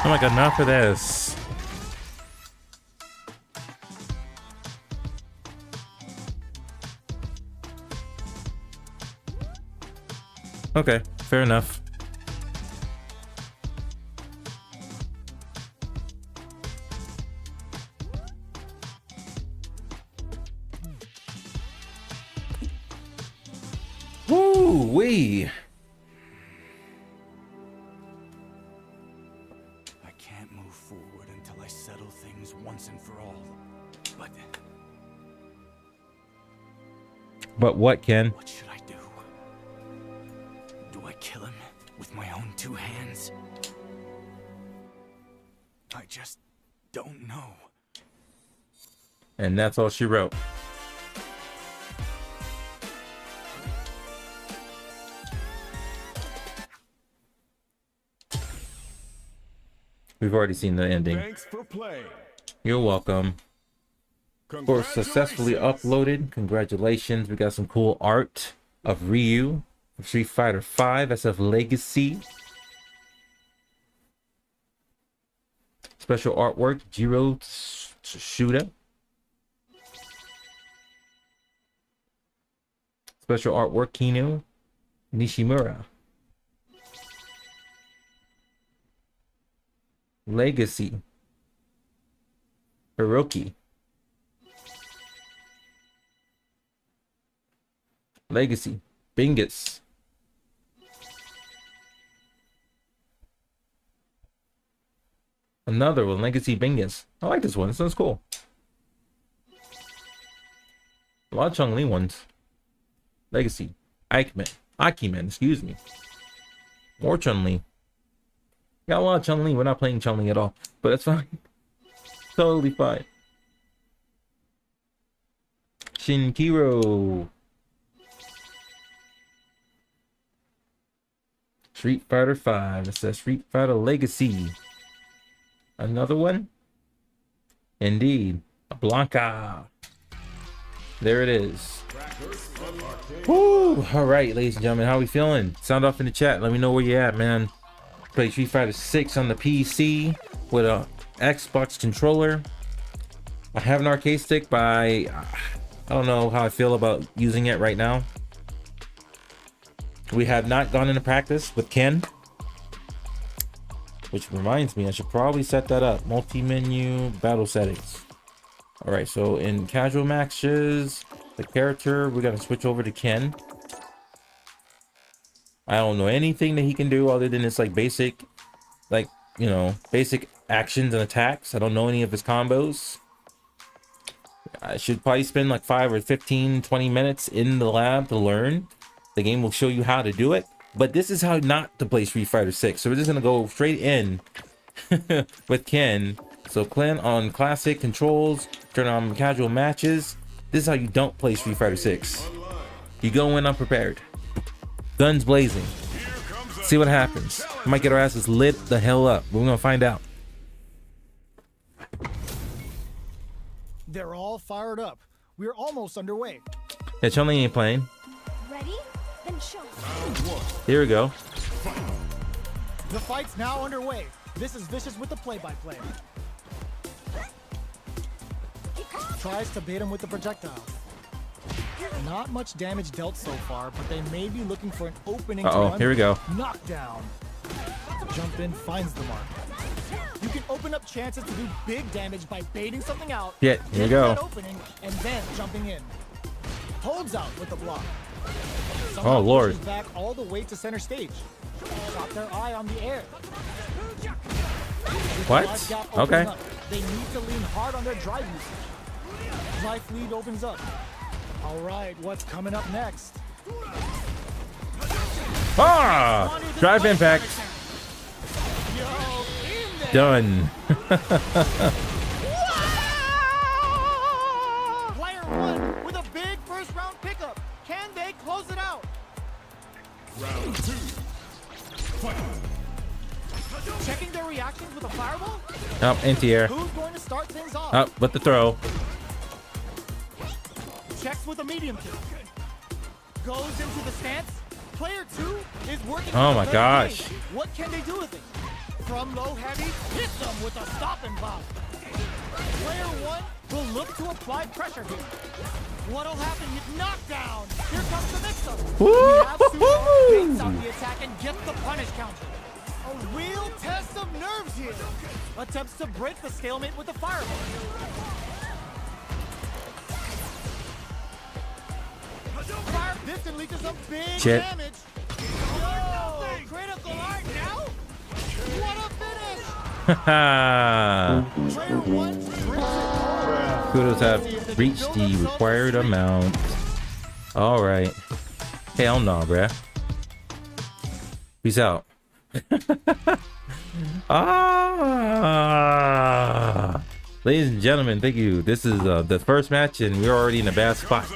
S1: I'm like, enough of this. Okay, fair enough. Woo! Woo wee.
S5: I can't move forward until I settle things once and for all.
S1: But what, Ken?
S5: What should I do? Do I kill him with my own two hands? I just don't know.
S1: And that's all she wrote. We've already seen the ending.
S4: Thanks for playing.
S1: You're welcome. For successfully uploaded. Congratulations. We got some cool art of Ryu from Street Fighter V SF Legacy. Special artwork, Jiro Tsuda. Special artwork, Kino Nishimura. Legacy, Hiroki. Legacy, Bingus. Another one, Legacy Bingus. I like this one. This one's cool. A lot of Chun-Li ones. Legacy, Akiman, excuse me. More Chun-Li. Got a lot of Chun-Li. We're not playing Chun-Li at all, but that's fine. Totally fine. Shinkiro. Street Fighter V. It says Street Fighter Legacy. Another one? Indeed. Blanca. There it is. Woo! Alright, ladies and gentlemen, how we feeling? Sound off in the chat. Let me know where you're at, man. Play Street Fighter 6 on the PC with a Xbox controller. I have an arcade stick, but I don't know how I feel about using it right now. We have not gone into practice with Ken, which reminds me I should probably set that up. Multi-menu battle settings. All right, so in casual matches, the character, we're gonna switch over to Ken. I don't know anything that he can do other than this like basic, like, you know, basic actions and attacks. I don't know any of his combos. I should probably spend like 5 or 15, 20 minutes in the lab to learn. The game will show you how to do it, but this is how not to play Street Fighter 6. So we're just gonna go straight in with Ken. So Ken on classic controls, turn on casual matches. This is how you don't play Street Fighter 6. You go in unprepared, guns blazing. See what happens. We might get our asses lit the hell up. We're gonna find out.
S7: They're all fired up. We're almost underway.
S1: Yeah, Chun-Li ain't playing.
S6: Ready? Then show me.
S1: Here we go.
S7: The fight's now underway. This is Vicious with the play-by-play. Tries to bait him with the projectile. Not much damage dealt so far, but they may be looking for an opening.
S1: Uh-oh, here we go.
S7: Knockdown. Jump in, finds the mark. You can open up chances to do big damage by baiting something out.
S1: Yeah, here we
S7: getting
S1: go.
S7: that opening, and then jumping in. Holds out with the block.
S1: Oh, Lord.
S7: Pushes back all the way to center stage. Got their eye on the air. With the
S1: What?
S7: life gap opening
S1: Okay.
S7: up, they need to lean hard on their drive usage. Life lead opens up. All right, what's coming up next?
S1: Ah! Drive impact.
S7: Yo, in there.
S1: Done.
S7: Player one with a big first round pickup. Can they close it out?
S4: Round 2. Fight.
S7: Checking their reactions with a fireball?
S1: Up, anti-air.
S7: Who's going to start things off?
S1: Up with the throw.
S7: Checks with a medium kick. Goes into the stance. Player two is working.
S1: Oh
S7: on
S1: my
S7: the
S1: gosh.
S7: blade. What can they do with it? From low heavy, hit them with a stop and pop. Player one will look to apply pressure here. What'll happen? Hit knockdown. Here comes the mix-up. We have Sumo baits out the attack and gets the punish counter. A real test of nerves here. Attempts to break the stalemate with the fireball. Fire. This can lead to some big
S1: Shit.
S7: damage. Yo, critical art now? What a finish! Player one brings it home.
S1: Kudos have reached the required amount. All right. Hell no, bruh. Peace out. Ladies and gentlemen, thank you. This is the first match, and we're already in a bad spot.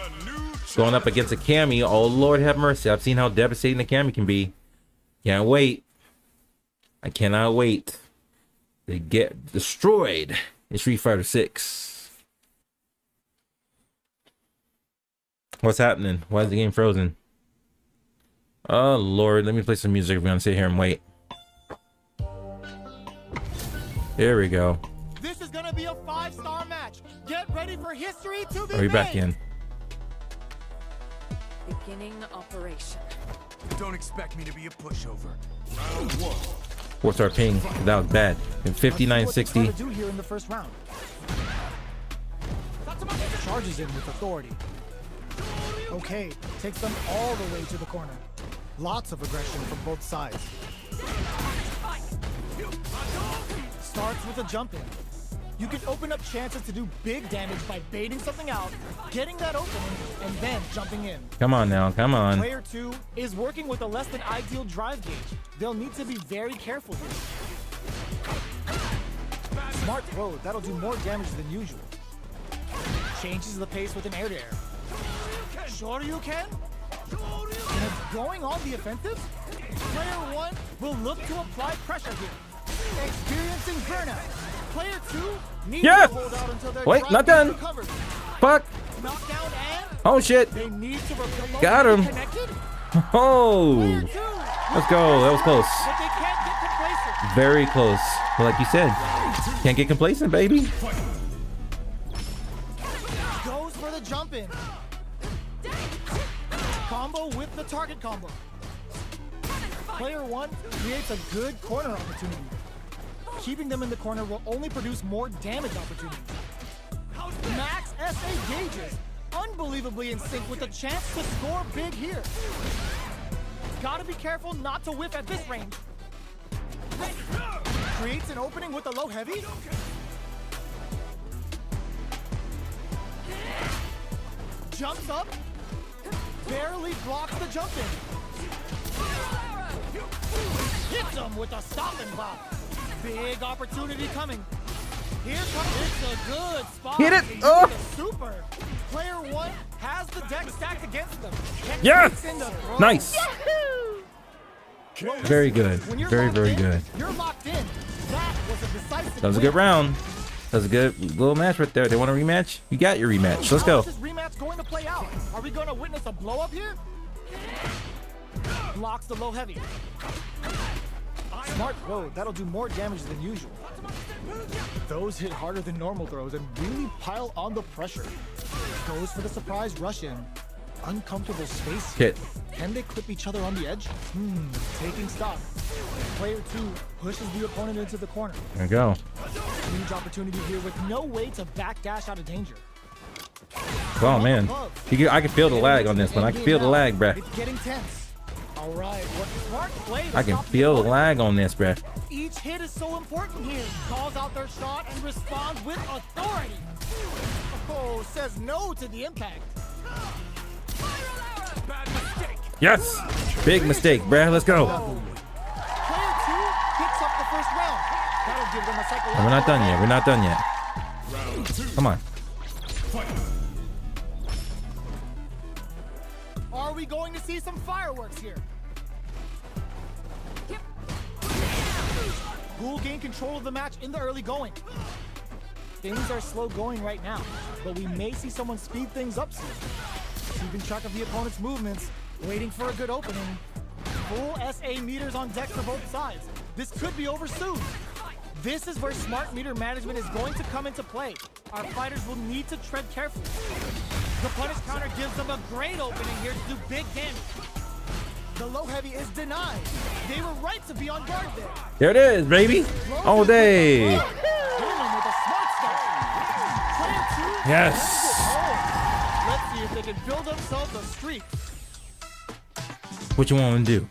S1: Going up against a Cammy. Oh, Lord have mercy. I've seen how devastating the Cammy can be. Can't wait. I cannot wait to get destroyed in Street Fighter 6. What's happening? Why is the game frozen? Oh, Lord. Let me play some music. We're going to sit here and wait. There we go.
S7: This is gonna be a 5-star match. Get ready for history to be
S1: Are we back
S7: made.
S1: in?
S3: Beginning operation.
S5: Don't expect me to be a pushover.
S1: 4-star ping. That was bad. And
S7: Let's see what they're
S1: 5960.
S7: trying to do here in the first round. Charges in with authority. Okay, takes them all the way to the corner. Lots of aggression from both sides. Starts with a jump in. You can open up chances to do big damage by baiting something out, getting that opening, and then jumping in.
S1: Come on now. Come on.
S7: Player 2 is working with a less than ideal drive gauge. They'll need to be very careful here. Smart throw, that'll do more damage than usual. Changes the pace with an air-to-air. Sure you can? And it's going on the offensive? Player 1 will look to apply pressure here. Experiencing burnout. Player 2 needs
S1: Yeah!
S7: to hold out until their
S1: Wait,
S7: drive
S1: not
S7: gauge
S1: done.
S7: recovers.
S1: Fuck.
S7: Knockdown and
S1: Oh, shit.
S7: they need to recover.
S1: Got him.
S7: Connected?
S1: Oh.
S7: Player 2
S1: Let's go. That was close.
S7: but they can't get complacent.
S1: Very close. But like you said, can't get complacent, baby.
S7: Goes for the jump in. Combo with the target combo. Player 1 creates a good corner opportunity. Keeping them in the corner will only produce more damage opportunities. Max SA gauges, unbelievably in sync with a chance to score big here. Gotta be careful not to whiff at this range. Creates an opening with a low heavy. Jumps up. Barely blocks the jump in. Hits him with a stopping block. Big opportunity coming. Here comes it's a good spot.
S1: Hit it.
S7: They use
S1: Oh.
S7: a super. Player 1 has the deck stacked against them. And
S1: Yes.
S7: kicks in the throw.
S1: Nice.
S7: Well,
S1: Very good.
S7: when you're
S1: Very,
S7: locked
S1: very
S7: in,
S1: good.
S7: You're locked in. That was a decisive
S1: That was a
S7: win.
S1: good round. That was a good little match right there. They want a rematch? You got your rematch. Let's
S7: How
S1: go.
S7: is this rematch going to play out? Are we going to witness a blow up here? Blocks the low heavy. Smart throw, that'll do more damage than usual. Those hit harder than normal throws and really pile on the pressure. Goes for the surprise rush in. Uncomfortable space here.
S1: Hit.
S7: Can they clip each other on the edge? Taking stock. Player 2 pushes the opponent into the corner.
S1: There we go.
S7: Huge opportunity here with no way to backdash out of danger.
S1: Oh, man. I can feel the lag on this one. I can feel the lag, bruh.
S7: It's getting tense. All right, what smart play to
S1: I can
S7: stop the
S1: feel the
S7: opponent.
S1: lag on this, bruh.
S7: Each hit is so important here. Calls out their shot and responds with authority. Oh, says no to the impact.
S5: Bad mistake.
S1: Yes. Big mistake, bruh. Let's go.
S7: Player 2 picks up the first round. That'll give them a psychological.
S1: And we're not done yet. We're not done yet. Come on.
S7: Are we going to see some fireworks here? Ghoul gained control of the match in the early going. Things are slow going right now, but we may see someone speed things up soon. Keeping track of the opponent's movements, waiting for a good opening. Full SA meters on deck for both sides. This could be over soon. This is where smart meter management is going to come into play. Our fighters will need to tread carefully. The punish counter gives them a great opening here to do big damage. The low heavy is denied. They were right to be on guard there.
S1: There it is, baby. All day.
S7: Hitting them with a smart start. Player 2
S1: Yes.
S7: sends it home. Let's see if they can build themselves a streak.
S1: What you want to do?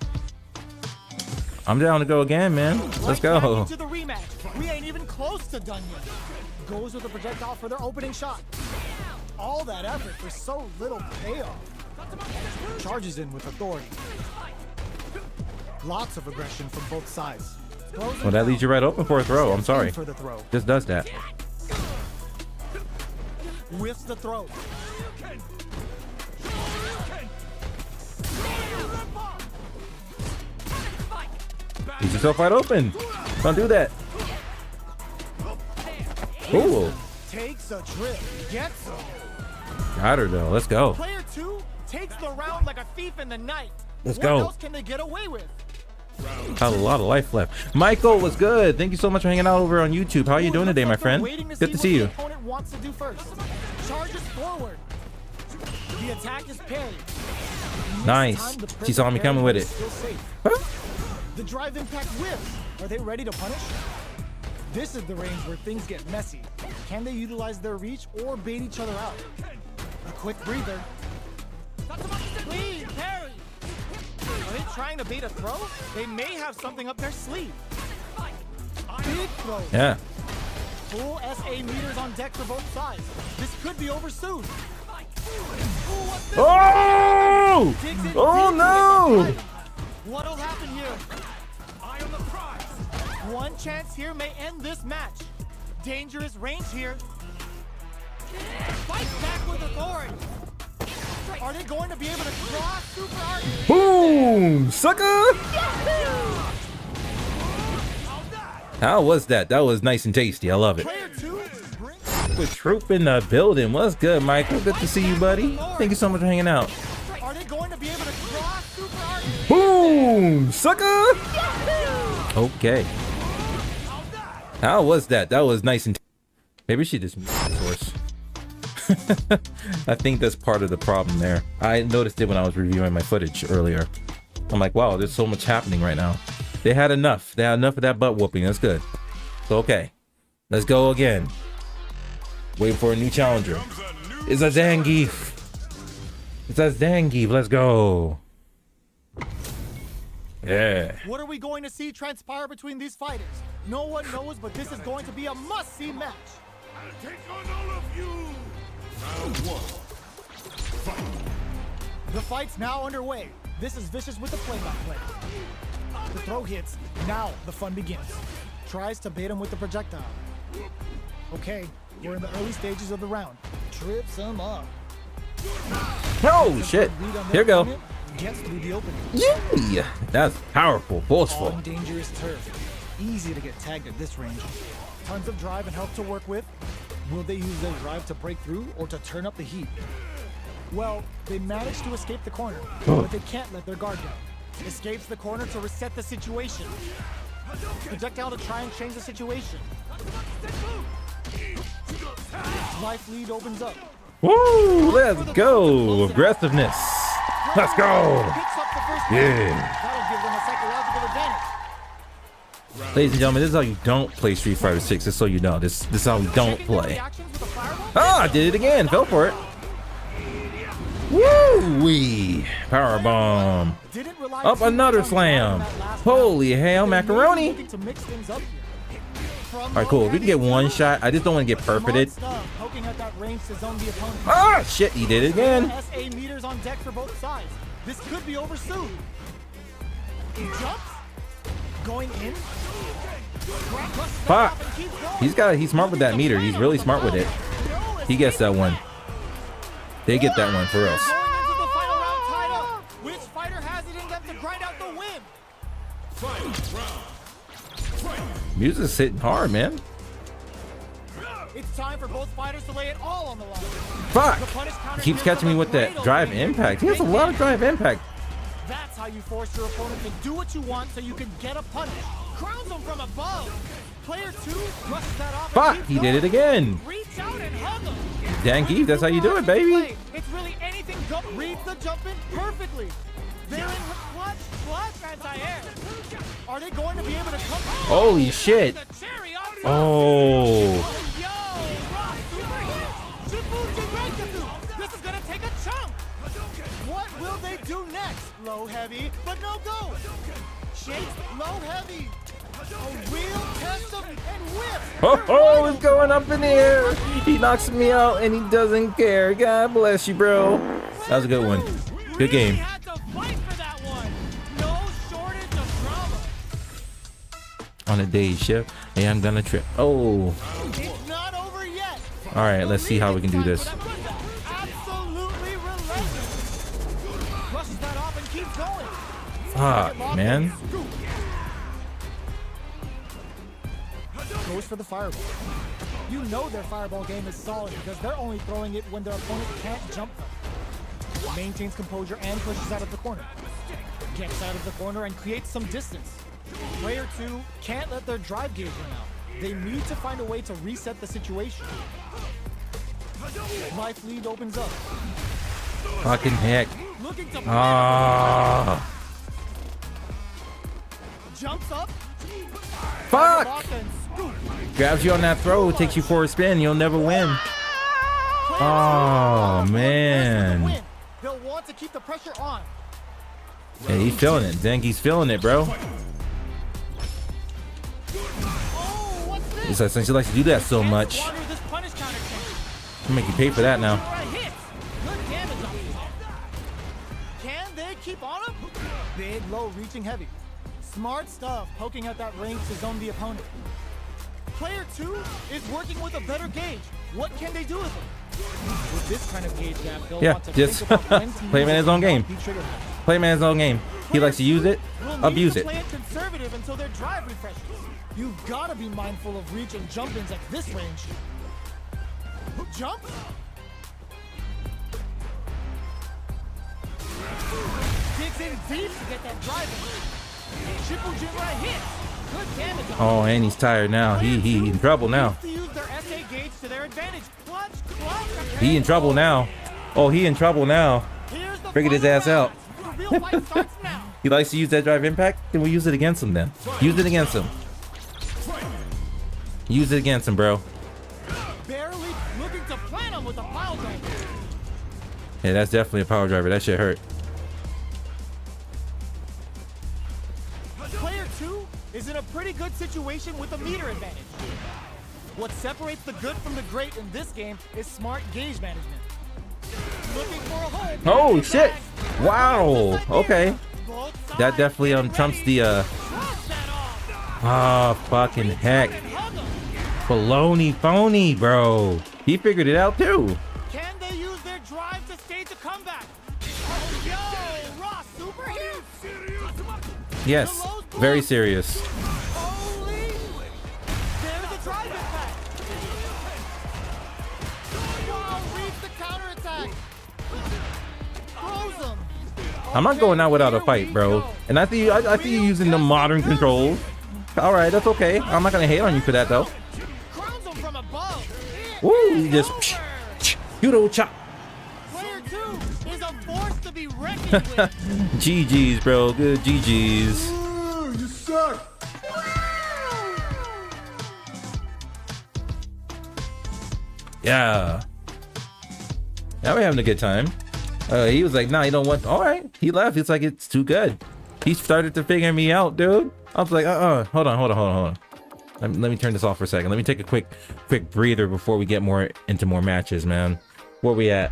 S1: I'm down to go again, man. Let's
S7: Right back
S1: go.
S7: into the rematch. We ain't even close to done yet. Goes with a projectile for their opening shot. All that effort for so little payoff. Charges in with authority. Lots of aggression from both sides.
S1: Well, that leaves you right open for a throw. I'm sorry.
S7: For the throw.
S1: Just does that.
S7: Whiffs the throw.
S1: Leave yourself wide open. Don't do that. Cool.
S7: Takes a trip. Gets him.
S1: Got her though. Let's go.
S7: Player 2 takes the round like a thief in the night.
S1: Let's
S7: What
S1: go.
S7: else can they get away with?
S1: Got a lot of life left. Michael, what's good? Thank you so much for hanging out over on YouTube. How are you doing today, my friend? Good to see you.
S7: What the opponent wants to do first. Charges forward. The attack is parried.
S1: Nice. She saw me coming with it.
S7: Still safe. The drive impact whips. Are they ready to punish? This is the range where things get messy. Can they utilize their reach or bait each other out? A quick breather. Clean parry. Are they trying to bait a throw? They may have something up their sleeve. Big throw.
S1: Yeah.
S7: Full SA meters on deck for both sides. This could be over soon.
S1: Oh!
S7: Digs in
S1: Oh
S7: deep
S1: no!
S7: to get the fight. What'll happen here? Eye on the prize. One chance here may end this match. Dangerous range here. Fight back with authority. Are they going to be able to draw super art?
S1: Boom! Sucker! How was that? That was nice and tasty. I love it.
S7: Player 2 brings
S1: With Troop in the building. What's good, Michael? Good to see you, buddy. Thank you so much for hanging out.
S7: Are they going to be able to draw super art?
S1: Boom! Sucker! Okay. How was that? That was nice and maybe she just muted the source. I think that's part of the problem there. I noticed it when I was reviewing my footage earlier. I'm like, wow, there's so much happening right now. They had enough. They had enough of that butt whooping. That's good. So, okay. Let's go again. Wait for a new challenger. It's a Zangief. It's a Zangief. Let's go. Yeah.
S7: What are we going to see transpire between these fighters? No one knows, but this is going to be a must-see match.
S4: I'll take on all of you! Round 1.
S7: The fight's now underway. This is Vicious with the play-by-play. The throw hits. Now the fun begins. Tries to bait him with the projectile. Okay, we're in the early stages of the round. Trips him up.
S1: Oh, shit.
S7: Lead on
S1: Here
S7: their
S1: we go.
S7: opponent, Gets through the opening.
S1: Yeah. That's powerful. Forceful.
S7: On dangerous turf. Easy to get tagged at this range. Tons of drive and help to work with. Will they use their drive to break through or to turn up the heat? Well, they managed to escape the corner, but they can't let their guard down. Escapes the corner to reset the situation. Projectile to try and change the situation. Life lead opens up.
S1: Woo! Let's go. Aggressiveness. Let's go.
S7: Picks up the first
S1: Yeah.
S7: round. That'll give them a psychological advantage.
S1: Ladies and gentlemen, this is how you don't play Street Fighter 6. Just so you know, this is how we don't
S7: Checking their
S1: play.
S7: reactions with a fireball?
S1: Ah, I did it again. Fell for it. Woo-wee. Power bomb.
S7: Didn't rely
S1: Up
S7: too
S1: another
S7: much on drive in
S1: slam.
S7: that last
S1: Holy
S7: round.
S1: hell,
S7: They may be
S1: macaroni.
S7: looking to mix things up here. From
S1: All right, cool. If we can get one shot, I just don't want to get perfected.
S7: Poking at that range to zone the opponent.
S1: Ah, shit. He did it again.
S7: SA meters on deck for both sides. This could be over soon. He jumps. Going in.
S1: Fuck. He's smart with that meter. He's really smart with it. He gets that one. They get that one for real.
S7: Going into the final round tied up. Which fighter has it in them to grind out the win?
S1: Music's hitting hard, man.
S7: It's time for both fighters to lay it all on the line.
S1: Fuck.
S7: The punish counter
S1: He keeps
S7: gives
S1: catching
S7: them
S1: me
S7: a
S1: with that
S7: great
S1: drive
S7: opening.
S1: impact. He has a lot of drive impact.
S7: That's how you force your opponent to do what you want so you can get a punish. Crowns them from above. Player 2 brushes that off. and
S1: Fuck.
S7: keeps
S1: He did it
S7: going.
S1: again.
S7: Reach out and hug him.
S1: Zangief, that's how you do it, baby.
S7: It's really anything jump reads the jump in perfectly. They're in with clutch anti-air. Are they going to be able to come?
S1: Holy shit.
S7: The cherry on top.
S1: Oh.
S7: Yo, Ross, super hit. Shifu Jirenkatsu. This is gonna take a chunk. What will they do next? Low heavy, but no go. Shakes, low heavy. A real test of and whip.
S1: Oh, it's going up in the air. He knocks me out and he doesn't care. God bless you, bro. That was a good one. Good game.
S7: Really had to fight for that one. No shortage of drama.
S1: On a day's shift, hey, I'm gonna trip. Oh,
S7: It's not over yet.
S1: all right. Let's see how we can do this.
S7: Absolutely relentless. Brushes that off and keeps going.
S1: Fuck, man.
S7: Goes for the fireball. You know their fireball game is solid because they're only throwing it when their opponent can't jump them. Maintains composure and pushes out of the corner. Gets out of the corner and creates some distance. Player 2 can't let their drive gauge run out. They need to find a way to reset the situation. Life lead opens up.
S1: Fucking heck.
S7: Looking to
S1: Ah.
S7: jumps up.
S1: Fuck.
S7: Lock and scoop.
S1: Grabs you on that throw, takes you for a spin. You'll never win. Oh, man.
S7: They'll want to keep the pressure on.
S1: Yeah, he's feeling it. Zengi's feeling it, bro.
S7: Oh, what's this?
S1: It's like, since he likes to do that so much,
S7: Squander this punish counter chain.
S1: I'll make you pay for that now.
S7: Right hits. Good damage on these. Can they keep on him? Big, low, reaching heavy. Smart stuff, poking at that range to zone the opponent. Player 2 is working with a better gauge. What can they do with it? With this kind of gauge gap, they'll
S1: Yeah,
S7: want to
S1: just
S7: think about when to
S1: play him
S7: use
S1: in his
S7: it
S1: own
S7: to
S1: game.
S7: be triggered.
S1: Play man's own game. He likes to use it,
S7: Will need
S1: abuse
S7: to
S1: it.
S7: play it conservative until their drive refreshes. You've got to be mindful of reach and jump-ins at this range. Jump? Digs in deep to get that drive in. Triple Jinrai hits. Good damage on
S1: Oh, and he's tired now. He in trouble now.
S7: to use their SA gauge to their advantage. Clutch, clutch.
S1: He in trouble now. Oh, he in trouble now.
S7: Here's the
S1: Figured his
S7: final
S1: ass out.
S7: round. The real fight starts now.
S1: He likes to use that drive impact. Then we use it against him. Then use it against him. Use it against him, bro.
S7: Barely looking to plant him with a pile driver.
S1: Yeah, that's definitely a power driver. That shit hurt.
S7: Player 2 is in a pretty good situation with a meter advantage. What separates the good from the great in this game is smart gauge management. Looking for a hole.
S1: Oh shit! Wow. Okay.
S7: Both
S1: That
S7: sides
S1: definitely
S7: getting
S1: trumps
S7: ready.
S1: the
S7: Cross that off.
S1: ah fucking heck.
S7: And hug 'em.
S1: Baloney phony, bro. He figured it out too.
S7: Can they use their drive to stage a comeback? Oh, yo, Ross, super here.
S1: Yes. Very serious.
S7: Holy! There's a drive impact. Wow, reads the counterattack. Throws him.
S1: I'm not going out without a
S7: Here
S1: fight,
S7: we
S1: bro.
S7: go.
S1: And I think you're using the modern controls. All right, that's okay. I'm not gonna hate on you for that though.
S7: Crowns him from above.
S1: Woo! You just
S7: Over.
S1: judo chop.
S7: Player 2 is a force to be reckoned with.
S1: GG's, bro. Good GG's.
S4: You suck!
S1: Yeah. Now we're having a good time. He was like, nah, you don't want. All right. He left. It's like, it's too good. He started to figure me out, dude. I was like, hold on. Let me turn this off for a second. Let me take a quick breather before we get into more matches, man. Where we at?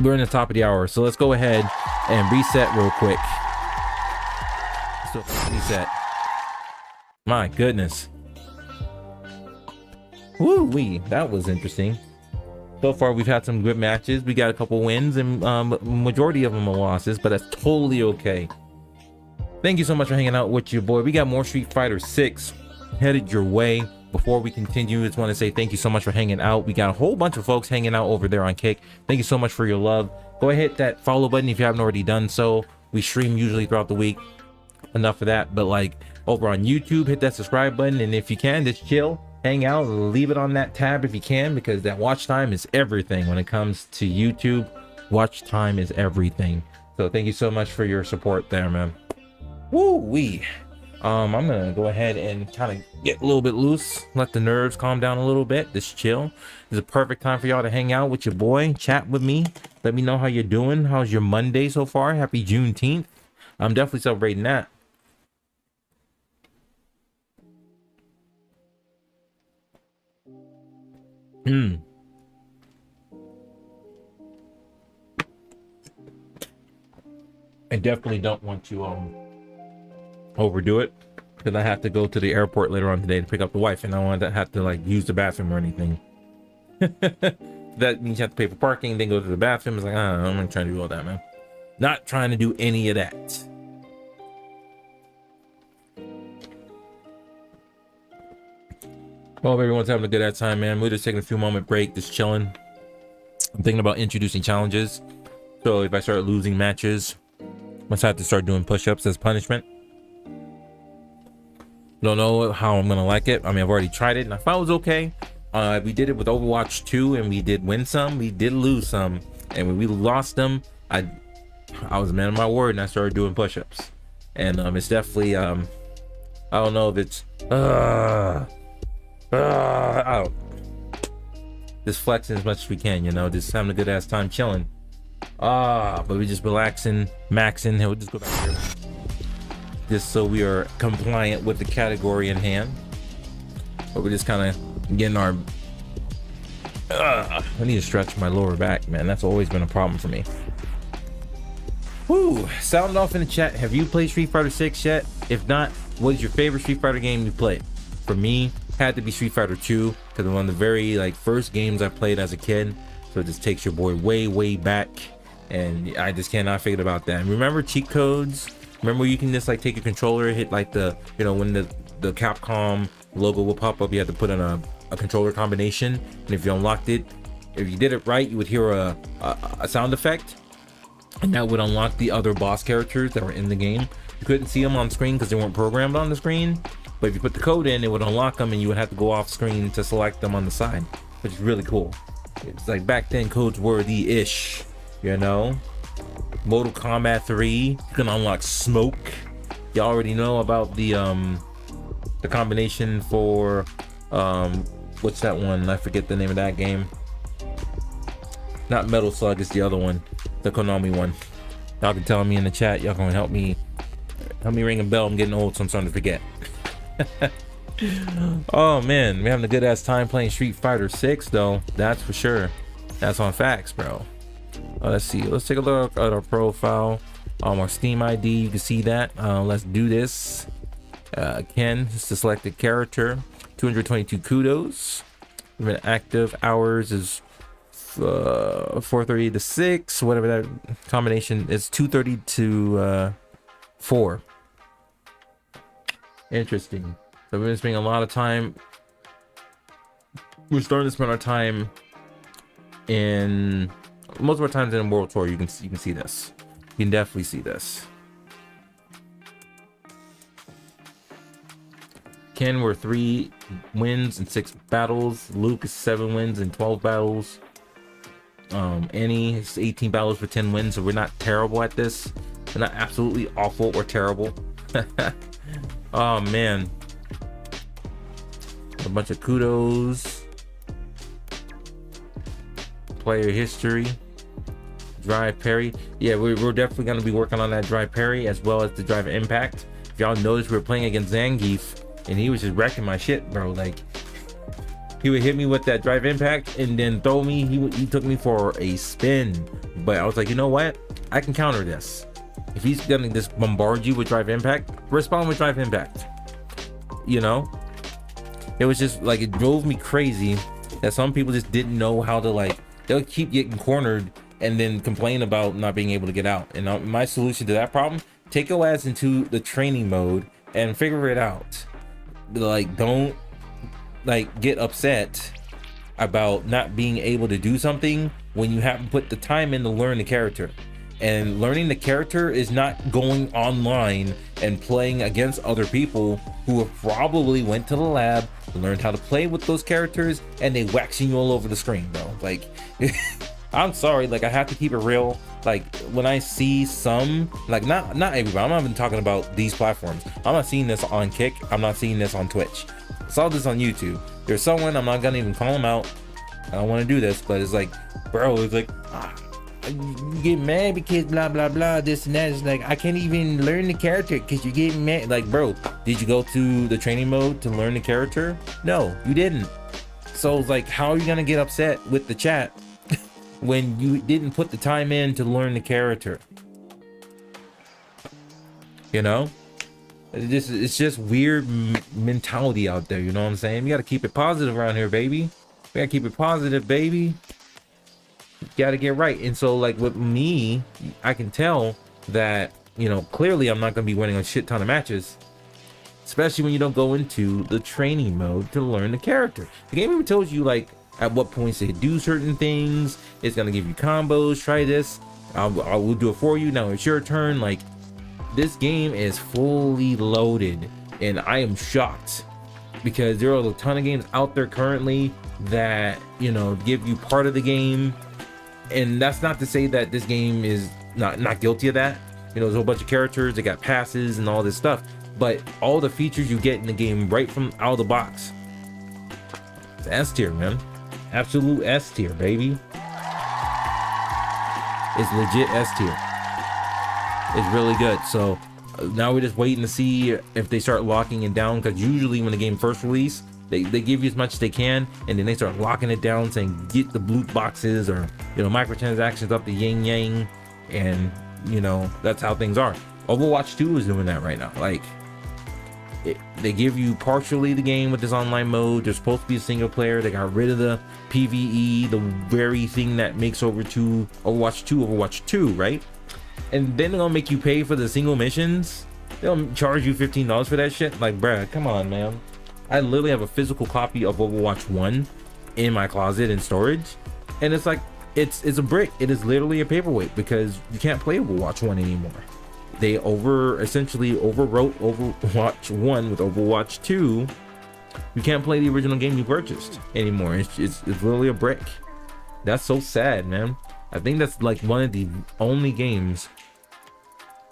S1: We're in the top of the hour, so let's go ahead and reset real quick. So reset. My goodness. Woo-wee, that was interesting. So far, we've had some good matches. We got a couple wins, and majority of them are losses, but that's totally okay. Thank you so much for hanging out with your boy. We got more Street Fighter 6 headed your way. Before we continue, I just want to say thank you so much for hanging out. We got a whole bunch of folks hanging out over there on Kick. Thank you so much for your love. Go ahead, hit that follow button if you haven't already done so. We stream usually throughout the week. Enough of that, but like over on YouTube, hit that subscribe button, and if you can, just chill, hang out, leave it on that tab if you can, because that watch time is everything when it comes to YouTube. Watch time is everything. So thank you so much for your support there, man. Woo wee. I'm gonna go ahead and kind of get a little bit loose, let the nerves calm down a little bit, just chill. This is a perfect time for y'all to hang out with your boy, chat with me, let me know how you're doing. How's your Monday so far? Happy Juneteenth. I'm definitely celebrating that. I definitely don't want to overdo it, because I have to go to the airport later on today to pick up the wife, and I don't want to have to like use the bathroom or anything. That means you have to pay for parking, then go to the bathroom. It's like, I'm not trying to do all that, man. Not trying to do any of that. Hope everyone's having a good ass time, man. We're just taking a few moment break, just chilling. I'm thinking about introducing challenges. So if I start losing matches, I must have to start doing push-ups as punishment. Don't know how I'm gonna like it. I mean, I've already tried it and I thought it was okay. We did it with Overwatch 2 and we did win some, we did lose some, and when we lost them, I was a man of my word and I started doing push-ups. And it's definitely I don't know if it's I don't, just flexing as much as we can, you know, just having a good ass time chilling. But we're just relaxing, maxing. We'll just go back here, just so we are compliant with the category in hand. But we're just kind of getting our I need to stretch my lower back, man. That's always been a problem for me. Woo! Sound off in the chat. Have you played Street Fighter 6 yet? If not, what is your favorite Street Fighter game you played? For me, had to be Street Fighter 2, because one of the very like first games I played as a kid. So it just takes your boy way back, and I just cannot forget about that. And remember cheat codes? Remember you can just like take your controller, hit like the, you know, when the Capcom logo will pop up, you have to put in a controller combination, and if you unlocked it, if you did it right, you would hear a sound effect, and that would unlock the other boss characters that were in the game. You couldn't see them on screen because they weren't programmed on the screen, but if you put the code in, it would unlock them, and you would have to go off screen to select them on the side, which is really cool. It's like back then codes were the ish, you know. Mortal Kombat 3, you can unlock smoke. You already know about the combination for what's that one? I forget the name of that game. Not Metal Slug, it's the other one, the Konami one. Y'all can tell me in the chat. Y'all gonna help me ring a bell. I'm getting old, so I'm starting to forget. Oh man, we're having a good ass time playing Street Fighter 6 though, that's for sure. That's on facts, bro. Let's see, let's take a look at our profile, our Steam ID. You can see that. Let's do this. Ken is the selected character. 222 kudos. We've been active hours is 4:30 to 6, whatever that combination is. 2:30 to 4. Interesting. So we've been spending a lot of time. We're starting to spend our time in most of our times in World Tour. You can see this. You can definitely see this. Ken were 3 wins and 6 battles. Luke is 7 wins and 12 battles. Annie is 18 battles for 10 wins. So we're not terrible at this. We're not absolutely awful or terrible. Oh man. A bunch of kudos. Player history. Drive parry. Yeah, we're definitely going to be working on that drive parry as well as the drive impact. If y'all notice, we were playing against Zangief and he was just wrecking my shit, bro. Like, he would hit me with that drive impact and then throw me. He took me for a spin. But I was like, you know what? I can counter this. If he's gonna just bombard you with drive impact, respond with drive impact. You know? It was just like, it drove me crazy that some people just didn't know how to, like, they'll keep getting cornered and then complain about not being able to get out. And my solution to that problem, take your ass into the training mode and figure it out. Like, don't like get upset about not being able to do something when you haven't put the time in to learn the character. And learning the character is not going online and playing against other people who have probably went to the lab, learned how to play with those characters, and they waxing you all over the screen, bro. Like, I'm sorry, like, I have to keep it real. like when I see some, like not everybody, I'm not even talking about these platforms. I'm not seeing this on Kick. I'm not seeing this on Twitch. I saw this on YouTube. There's someone, I'm not gonna even call him out. I don't want to do this, but it's like, bro, it's like, you get mad because blah blah blah, this and that. It's like, I can't even learn the character because you're getting mad. Like, bro, did you go to the training mode to learn the character? No, you didn't. So it's like, how are you gonna get upset with the chat when you didn't put the time in to learn the character? You know, it's just weird mentality out there. You know what I'm saying? You got to keep it positive around here, baby. We gotta keep it positive, baby. You gotta get right. And so, like with me, I can tell that, you know, clearly I'm not gonna be winning a shit ton of matches, especially when you don't go into the training mode to learn the character. The game even tells you like at what points they do certain things. It's gonna give you combos. Try this. I will do it for you. Now it's your turn. Like, this game is fully loaded, and I am shocked because there are a ton of games out there currently that, you know, give you part of the game. And that's not to say that this game is not guilty of that. You know, there's a whole bunch of characters, they got passes and all this stuff, but all the features you get in the game right from out of the box, it's S tier, man. Absolute S tier, baby. It's legit S tier. It's really good. So now we're just waiting to see if they start locking it down, because usually when the game first release, they give you as much as they can, and then they start locking it down, saying get the loot boxes or, you know, microtransactions up the yin yang, and, you know, that's how things are. Overwatch 2 is doing that right now. Like, they give you partially the game with this online mode. There's supposed to be a single player. They got rid of the PvE, the very thing that makes Overwatch 2, right? And then they're gonna make you pay for the single missions. They'll charge you $15 for that shit. Like, bruh, come on, man. I literally have a physical copy of Overwatch 1 in my closet in storage, and it's like, it's a brick. It is literally a paperweight because you can't play Overwatch 1 anymore. They essentially overwrote Overwatch 1 with Overwatch 2. You can't play the original game you purchased anymore. It's literally a brick. That's so sad, man. I think that's like one of the only games.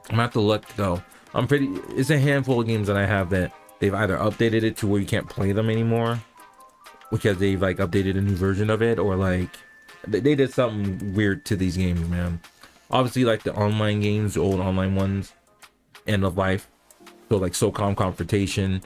S1: I'm gonna have to look though. It's a handful of games that I have that they've either updated it to where you can't play them anymore because they've like updated a new version of it, or like they did something weird to these games, man. Obviously, like the online games, the old online ones, End of Life. So like SOCOM Confrontation,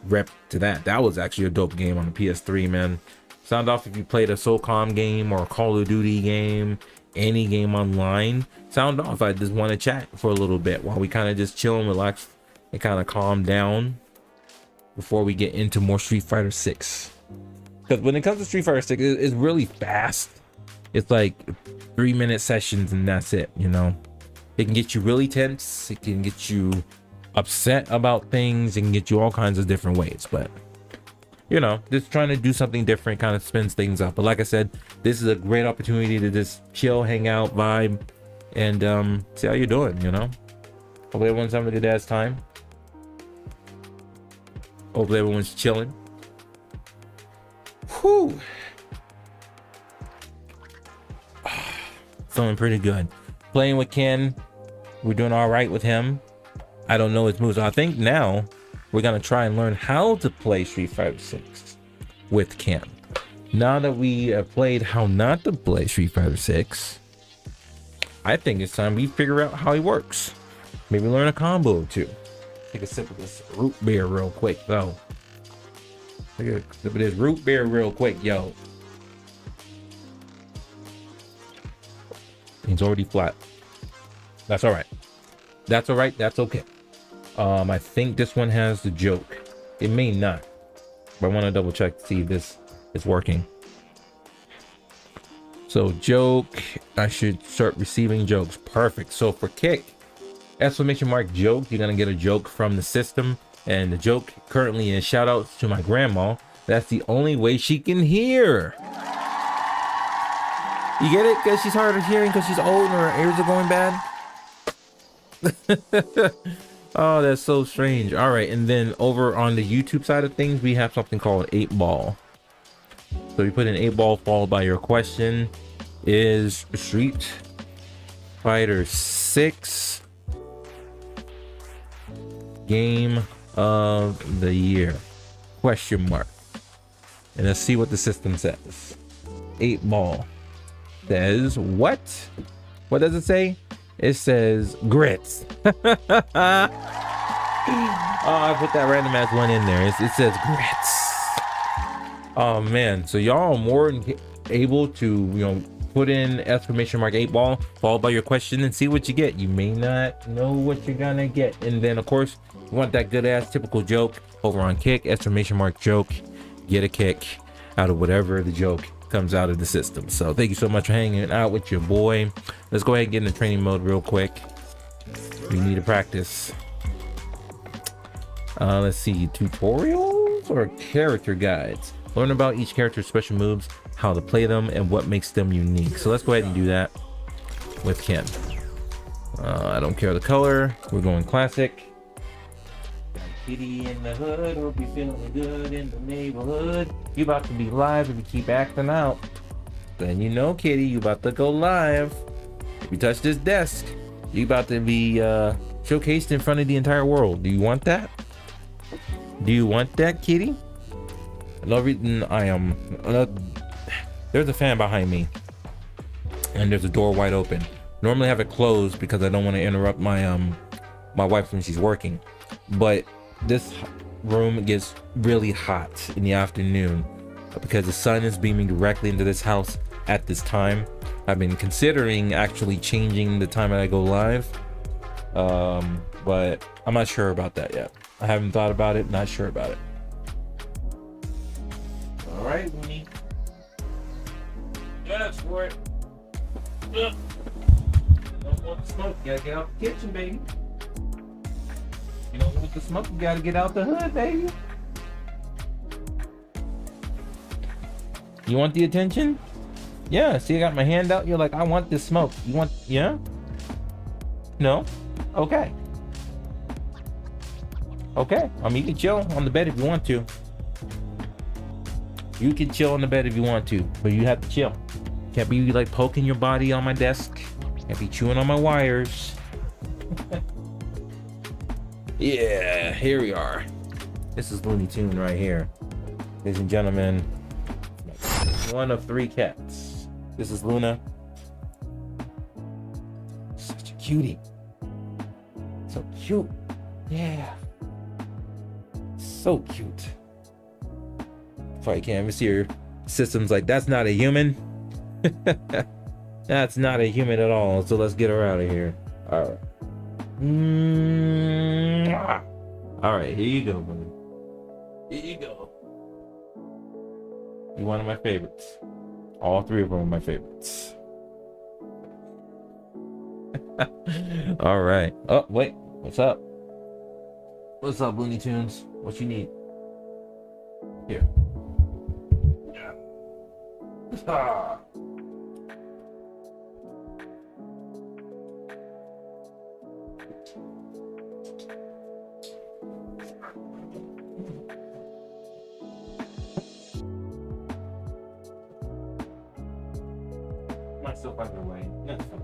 S1: rep to that. That was actually a dope game on the PS3, man. Sound off if you played a SOCOM game or a Call of Duty game, any game online. Sound off. I just want to chat for a little bit while we kind of just chill and relax and kind of calm down before we get into more Street Fighter 6. Because when it comes to Street Fighter 6, it's really fast. It's like 3-minute sessions and that's it, you know. It can get you really tense. It can get you upset about things. It can get you all kinds of different ways. But, you know, just trying to do something different kind of spins things up. But like I said, this is a great opportunity to just chill, hang out, vibe, and see how you're doing, you know. Hopefully everyone's having a good ass time. Hopefully everyone's chilling. Whew. Feeling pretty good. Playing with Ken, we're doing all right with him. I don't know his moves. I think now we're gonna try and learn how to play Street Fighter 6 with Ken. Now that we have played how not to play Street Fighter 6, I think it's time we figure out how he works. Maybe learn a combo or two. Take a sip of this root beer real quick, though. Take a sip of this root beer real quick, yo. It's already flat. That's all right. That's all right. That's okay. I think this one has the joke. It may not, but I want to double check to see if this is working. So joke, I should start receiving jokes. Perfect. So for Kick, exclamation mark joke, you're gonna get a joke from the system, and the joke currently is shout outs to my grandma. That's the only way she can hear. You get it? Because she's hard of hearing because she's old and her ears are going bad. Oh, that's so strange. All right, and then over on the YouTube side of things, we have something called 8 Ball. So you put in 8 Ball followed by your question. Is Street Fighter 6 game of the year? Question mark. And let's see what the system says. 8-Ball says what? What does it say? It says grits. Oh, I put that random ass one in there. It says grits. Oh man, so y'all are more than able to, put in exclamation mark 8-Ball followed by your question and see what you get. You may not know what you're gonna get. And then of course, you want that good ass typical joke over on Kick, exclamation mark joke. Get a kick out of whatever the joke comes out of the system. So thank you so much for hanging out with your boy. Let's go ahead and get into training mode real quick. We need to practice. Let's see, tutorials or character guides. Learn about each character's special moves, how to play them, and what makes them unique. So let's go ahead and do that with Ken. I don't care the color. We're going classic. Kitty in the hood, hope you feeling good in the neighborhood. You about to be live if you keep acting out. Then you know, Kitty, you about to go live. If you touch this desk, you about to be showcased in front of the entire world. Do you want that? Do you want that, Kitty? No reason I am. There's a fan behind me, and there's a door wide open. Normally I have it closed because I don't want to interrupt my my wife when she's working, but this room gets really hot in the afternoon because the sun is beaming directly into this house at this time. I've been considering actually changing the time that I go live, but I'm not sure about that yet. I haven't thought about it, not sure about it. All right, Winnie. That's for it. Don't want the smoke, you gotta get out the kitchen, baby. You don't want the smoke, you gotta get out the hood, baby. You want the attention? Yeah, see, I got my hand out. You're like, I want this smoke. You want, yeah? No? Okay. Okay, you can chill on the bed if you want to. You can chill on the bed if you want to, but you have to chill. Can't be like poking your body on my desk. Can't be chewing on my wires. Yeah, here we are. This is Looney Tune right here. Ladies and gentlemen, one of 3 cats. This is Luna. Such a cutie. So cute. Yeah. So cute. Probably can't even see your system's like, that's not a human. That's not a human at all. So let's get her out of here. All right. All right, here you go, buddy. Here you go. You're one of my favorites. All 3 of them are my favorites. All right. Oh, wait. What's up? What's up, Looney Tunes? What you need? Here. Ah. Myself out of the way. That's fine.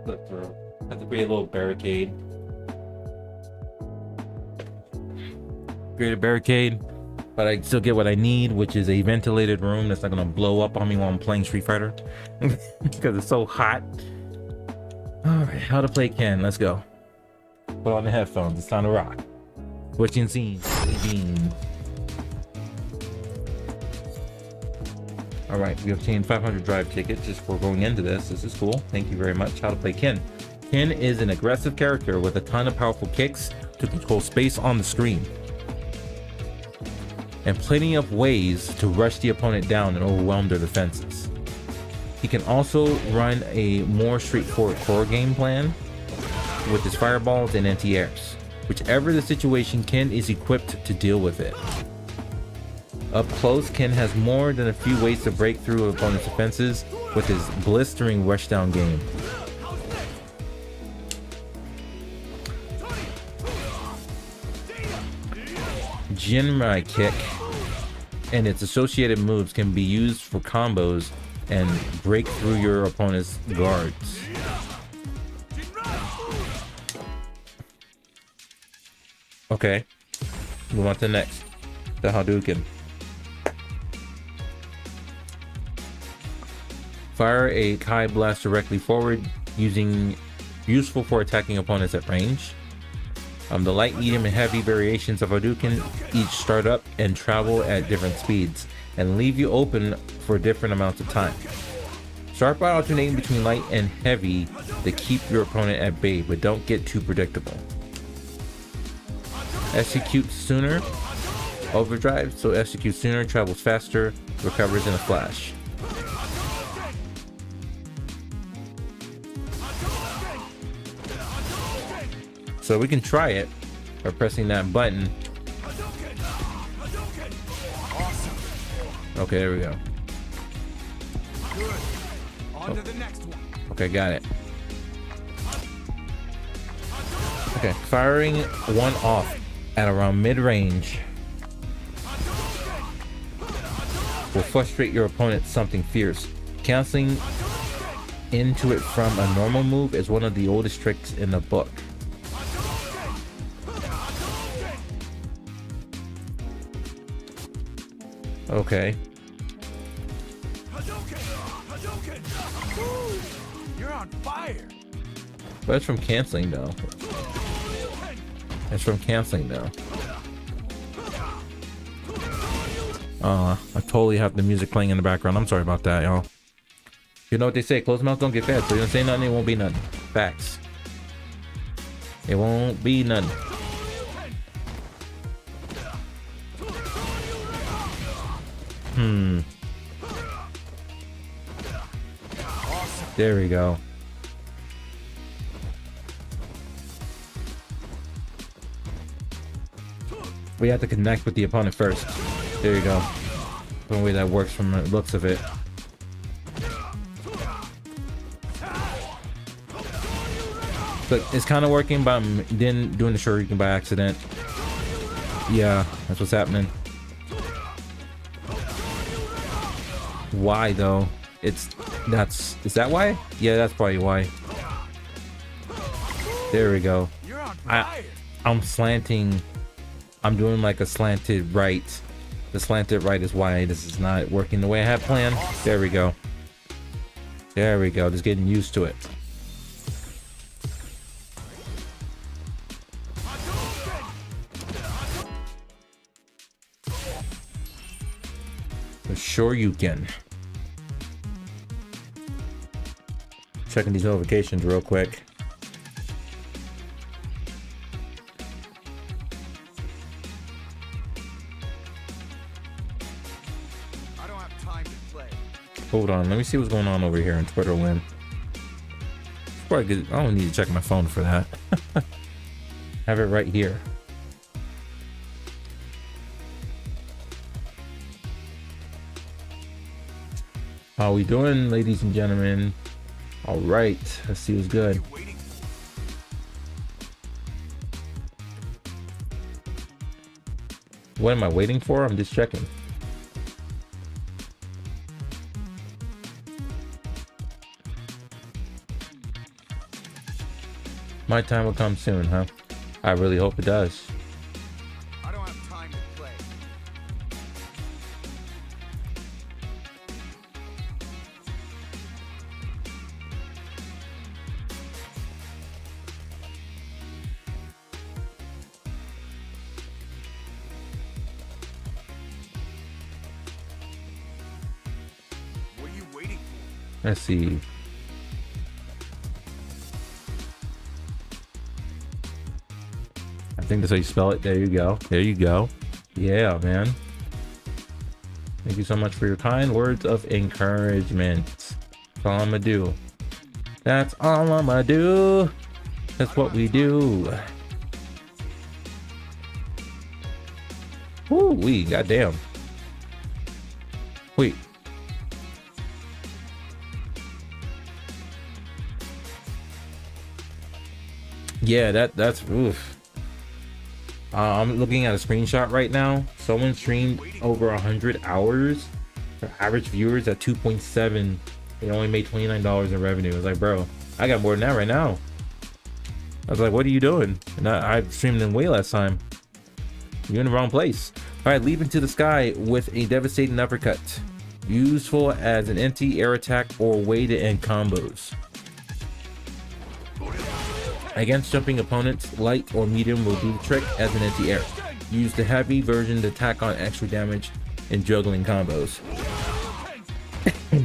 S1: Flip through. Have to create a little barricade. Create a barricade, but I still get what I need, which is a ventilated room that's not gonna blow up on me while I'm playing Street Fighter because it's so hot. All right, how to play Ken. Let's go. Put on the headphones. It's time to rock. Switching scenes. Beam. All right, we obtained 500 drive tickets just for going into this. This is cool. Thank you very much. How to play Ken. Ken is an aggressive character with a ton of powerful kicks to control space on the screen, and plenty of ways to rush the opponent down and overwhelm their defenses. He can also run a more straightforward core game plan with his fireballs and anti-airs. Whichever the situation, Ken is equipped to deal with it. Up close, Ken has more than a few ways to break through opponent's defenses with his blistering rushdown game. Jinrai Kick and its associated moves can be used for combos and break through your opponent's guards. Okay, move on to the next. The Hadouken. Fire a Kai blast directly forward, useful for attacking opponents at range. The light, medium, and heavy variations of Hadouken each start up and travel at different speeds and leave you open for different amounts of time. Start by alternating between light and heavy to keep your opponent at bay, but don't get too predictable. Execute sooner. Overdrive, so execute sooner, travels faster, recovers in a flash. So we can try it by pressing that button. Okay, there we go.
S5: Good. On to the next one.
S1: Okay, got it. Okay, firing one off at around mid-range will frustrate your opponent something fierce. Canceling into it from a normal move is one of the oldest tricks in the book. Okay.
S5: You're on fire.
S1: But it's from canceling though. It's from canceling though. I totally have the music playing in the background. I'm sorry about that, y'all. You know what they say, closed mouths don't get fed. So you don't say nothing, it won't be nothing. Facts. It won't be nothing. There we go. We have to connect with the opponent first. There you go. The way that works from the looks of it. But it's kind of working, but I'm then doing the shuriken by accident. Yeah, that's what's happening. Why though? Is that why? Yeah, that's probably why. There we go.
S5: You're on fire.
S1: I'm slanting. I'm doing like a slanted right. The slanted right is why this is not working the way I had planned. There we go. There we go. Just getting used to it. The Shoryuken. Checking these notifications real quick.
S5: I don't have time to play.
S1: Hold on, let me see what's going on over here on Twitter Win. Probably good. I don't need to check my phone for that. Have it right here. How we doing, ladies and gentlemen? All right, let's see what's good. What am I waiting for? I'm just checking. My time will come soon, huh? I really hope it does.
S5: I don't have time to play. What are you waiting for?
S1: Let's see. I think that's how you spell it. There you go. There you go. Yeah, man. Thank you so much for your kind words of encouragement. That's all I'm gonna do. That's all I'm gonna do. That's what we do. Woo wee, goddamn. Wait. Yeah, that's oof. I'm looking at a screenshot right now. Someone streamed over 100 hours For average viewers at 2.7, they only made $29 in revenue. I was like, bro, I got more than that right now. I was like, what are you doing? And I streamed in way less time. You're in the wrong place. All right, leap into the sky with a devastating uppercut. Useful as an anti-air attack or way to end combos. Against jumping opponents, light or medium will do the trick as an anti-air. Use the heavy version to tack on extra damage in juggling combos.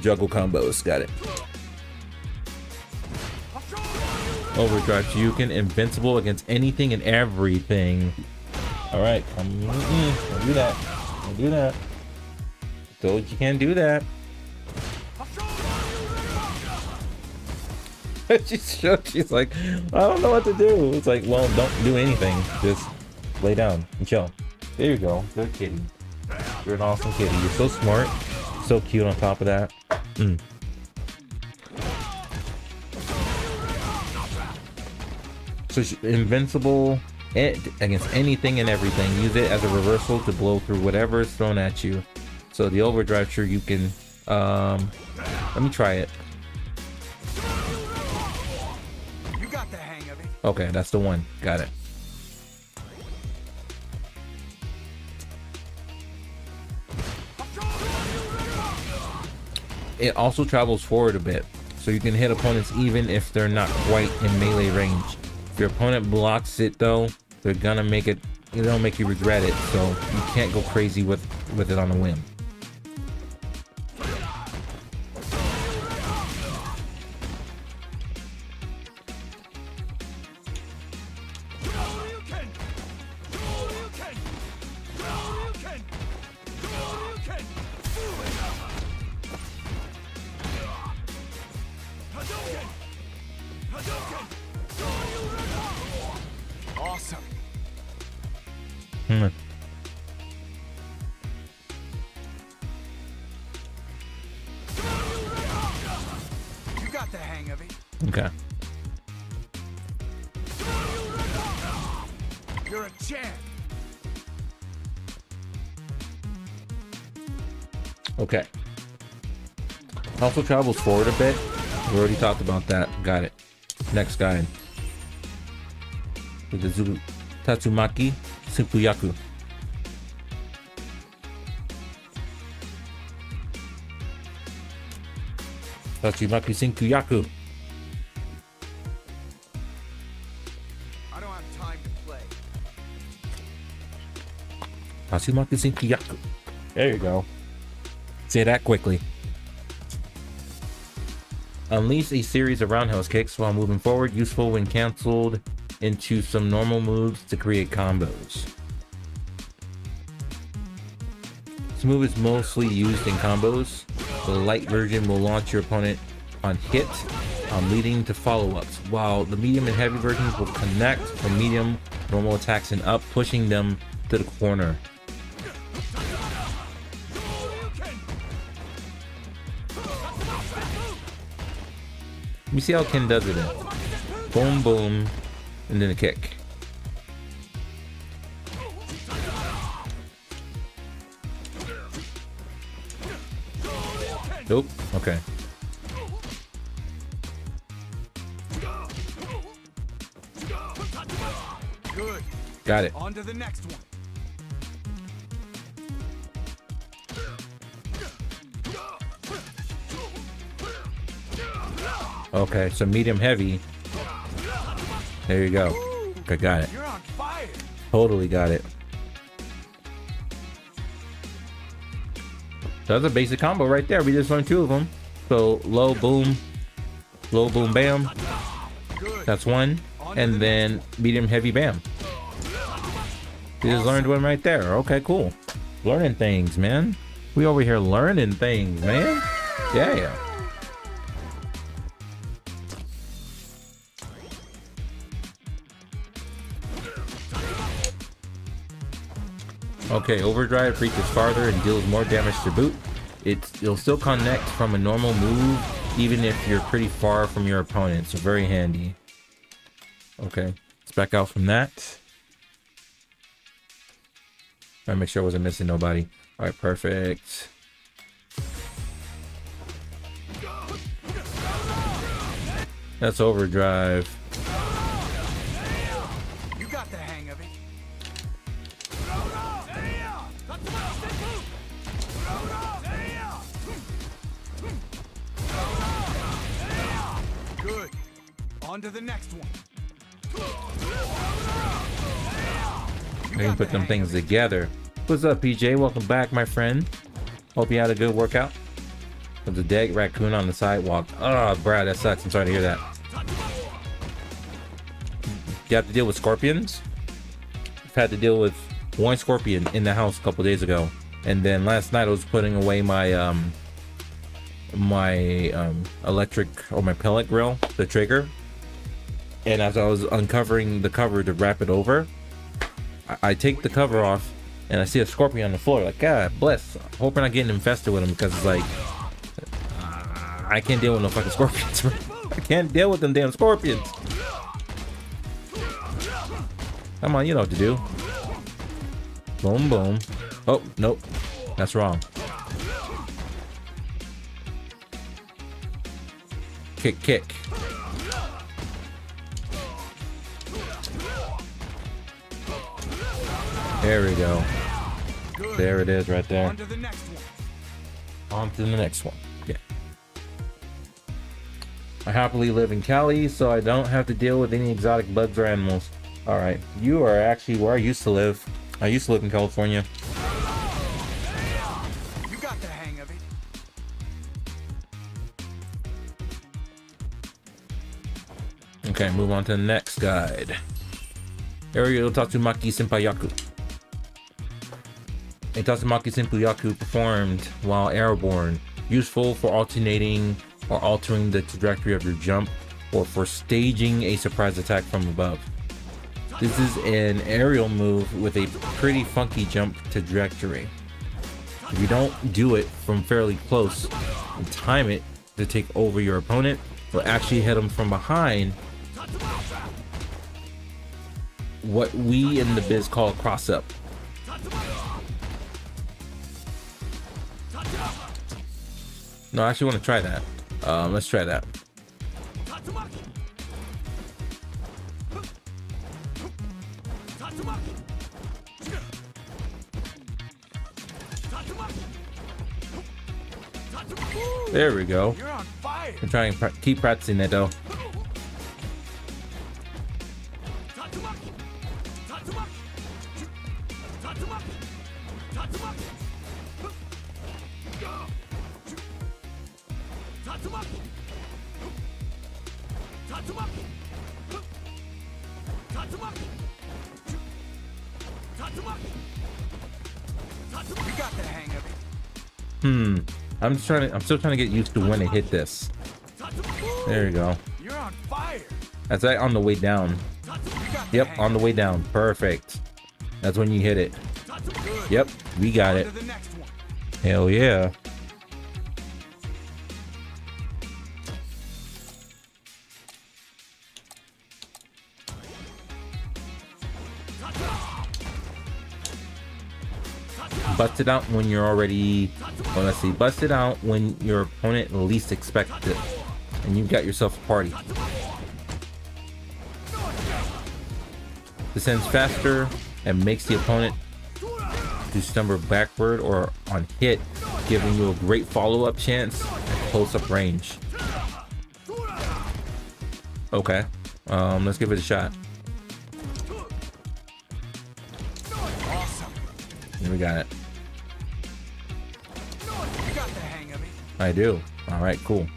S1: Juggle combos, got it. Overdrive Shoryuken, invincible against anything and everything. Alright, don't do that. Don't do that. Told you can't do that. She's like, I don't know what to do. It's like, well, don't do anything. Just lay down and chill. There you go. Good kitty. You're an awesome kitty. You're so smart. So cute on top of that. So she's invincible against anything and everything. Use it as a reversal to blow through whatever is thrown at you. So the overdrive, sure you can. Let me try it.
S5: You got the hang of it.
S1: Okay, that's the one. Got it. It also travels forward a bit, so you can hit opponents even if they're not quite in melee range. If your opponent blocks it though, they're gonna make it, they'll make you regret it, so you can't go crazy with it on a whim.
S5: Awesome.
S1: Hmm.
S5: You got the hang of it.
S1: Okay.
S5: You're a champ.
S1: Okay. Also travels forward a bit. We already talked about that. Got it. Next guy. With the Tatsumaki Senkuyaku. Tatsumaki Senkuyaku.
S5: I don't have time to play.
S1: Tatsumaki Senkuyaku. There you go. Say that quickly. Unleash a series of roundhouse kicks while moving forward. Useful when canceled into some normal moves to create combos. This move is mostly used in combos. The light version will launch your opponent on hit, leading to follow-ups, while the medium and heavy versions will connect from medium normal attacks and up, pushing them to the corner. Let me see how Ken does it in. Boom, boom, and then a kick. Nope. Okay.
S5: Good.
S1: Got it.
S5: On to the next one.
S1: Okay, so medium heavy. There you go. Okay, got it.
S5: You're on fire.
S1: Totally got it. That's a basic combo right there. We just learned two of them. So low boom, bam.
S5: Good.
S1: That's one. And then medium heavy bam. We just learned one right there. Okay, cool. Learning things, man. We over here learning things, man. Yeah. Okay, overdrive reaches farther and deals more damage to boot. It'll still connect from a normal move, even if you're pretty far from your opponent. So very handy. Okay, let's back out from that. All right, make sure I wasn't missing nobody. All right, perfect. That's overdrive.
S5: You got the hang of it. Good. On to the next one.
S1: I can put them things together. What's up, PJ? Welcome back, my friend. Hope you had a good workout. With the dead raccoon on the sidewalk. Oh, Brad, that sucks. I'm sorry to hear that. You have to deal with scorpions? I've had to deal with one scorpion in the house a couple days ago. And then last night I was putting away my electric or my pellet grill, the trigger. And as I was uncovering the cover to wrap it over, I take the cover off and I see a scorpion on the floor. Like, God bless. Hope we're not getting infested with them, because it's like, I can't deal with no fucking scorpions, bro. I can't deal with them damn scorpions. Come on, you know what to do. Boom, boom. Oh, nope. That's wrong. Kick, kick. There we go. There it is right there.
S5: On to the next one.
S1: On to the next one. Yeah. I happily live in Cali, so I don't have to deal with any exotic bugs or animals. All right. You are actually where I used to live. I used to live in California.
S5: You got the hang of it.
S1: Okay, move on to the next guide. Aerial Tatsumaki Senpaiyaku. A Tatsumaki Senpaiyaku performed while airborne, useful for alternating or altering the trajectory of your jump, or for staging a surprise attack from above. This is an aerial move with a pretty funky jump trajectory. If you don't do it from fairly close and time it to take over your opponent, or actually hit them from behind, what we in the biz call a cross up. No, I actually want to try that. Let's try that. There we go.
S5: You're on fire.
S1: I'm trying to keep practicing it though.
S5: You got the hang of it.
S1: I'm still trying to get used to when to hit this. There you go.
S5: You're on fire.
S1: That's right on the way down. Yep, on the way down. Perfect. That's when you hit it. Yep, we got it.
S5: On to the next one.
S1: Hell yeah. Bust it out when you're already, well, let's see, bust it out when your opponent least expects it, and you've got yourself a party. Descends faster and makes the opponent to stumble backward or on hit, giving you a great follow-up chance at close-up range. Okay, let's give it a shot. Here we got it.
S5: You got the hang of it.
S1: I do. All right, cool.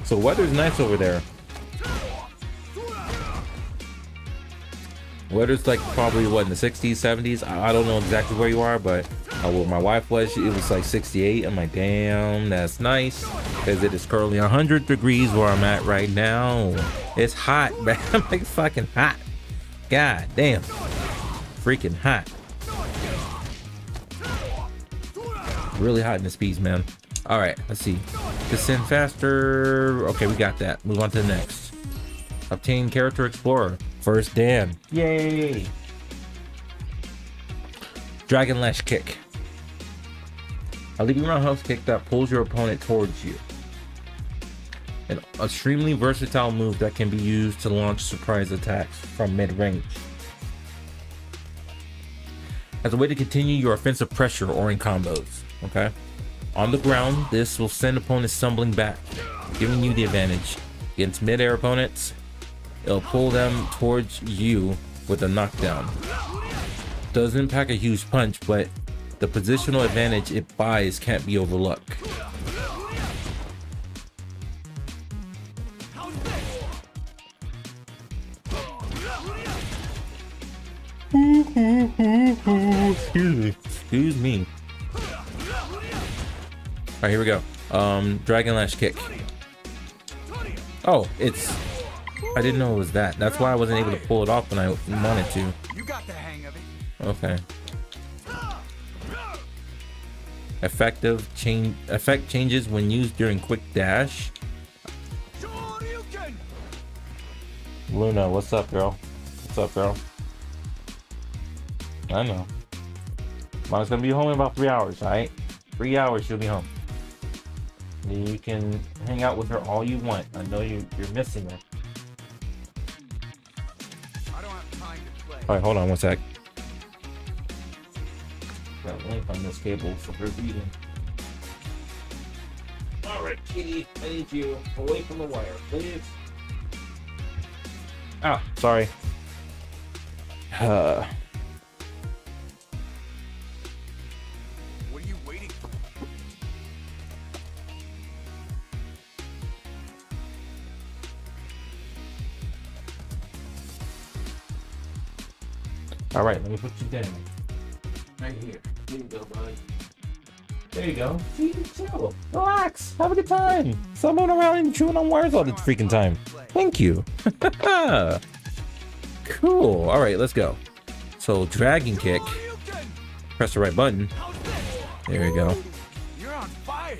S1: So the weather's nice over there. Weather's like probably what, in the 60s, 70s. I don't know exactly where you are, but where my wife was, it was like 68. I'm like, damn, that's nice, because it is currently 100 degrees where I'm at right now. It's hot, man. I'm like fucking hot. God damn, freaking hot. Really hot in this piece, man. All right, let's see. Descend faster. Okay, we got that. Move on to the next. Obtain character explorer. First Dan. Yay. Dragon Lash kick. A leaping roundhouse kick that pulls your opponent towards you. An extremely versatile move that can be used to launch surprise attacks from mid-range. As a way to continue your offensive pressure or in combos, okay? On the ground, this will send opponents stumbling back, giving you the advantage. Against mid-air opponents, it'll pull them towards you with a knockdown. Doesn't pack a huge punch, but the positional advantage it buys can't be overlooked. Excuse me. All right, here we go. Dragon Lash kick. Oh, it's. I didn't know it was that. That's why I wasn't able to pull it off when I wanted to.
S5: You got the hang of it.
S1: Okay. Effect changes when used during quick dash. Luna, what's up, girl? What's up, girl? I know. Mom's gonna be home in about 3 hours, alright? 3 hours, she'll be home. You can hang out with her all you want. I know you're missing her.
S5: I don't have time to play.
S1: Alright, hold on one sec. Got a link on this cable for her reading. Alright, kitty, I need you away from the wire, please. Ah, sorry.
S5: What are you waiting for?
S1: Alright, let me put you down. Right here. There you go, bud. There you go. See, chill. Relax. Have a good time. Stop moving around and chewing on wires all the freaking time. Thank you. Cool. Alright, let's go. So, dragon kick. Press the right button. There we go.
S5: You're on fire.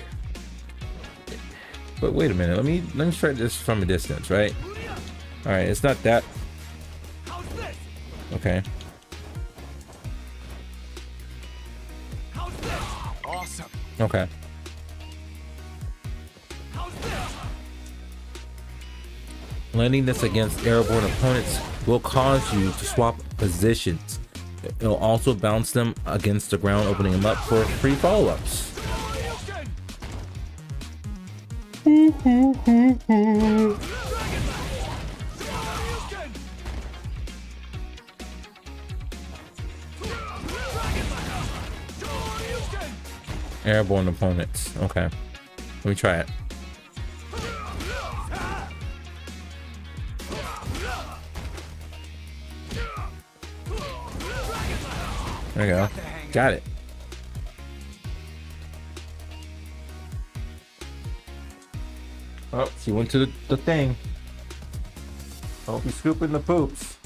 S1: But wait a minute. Let me try this from a distance, right? Alright, it's not that. Okay.
S5: Awesome.
S1: Okay. Landing this against airborne opponents will cause you to swap positions. It'll also bounce them against the ground, opening them up for free follow-ups. Airborne opponents. Okay. Let me try it. There you go. Got it. Oh, she went to the thing. Don't be scooping the poops.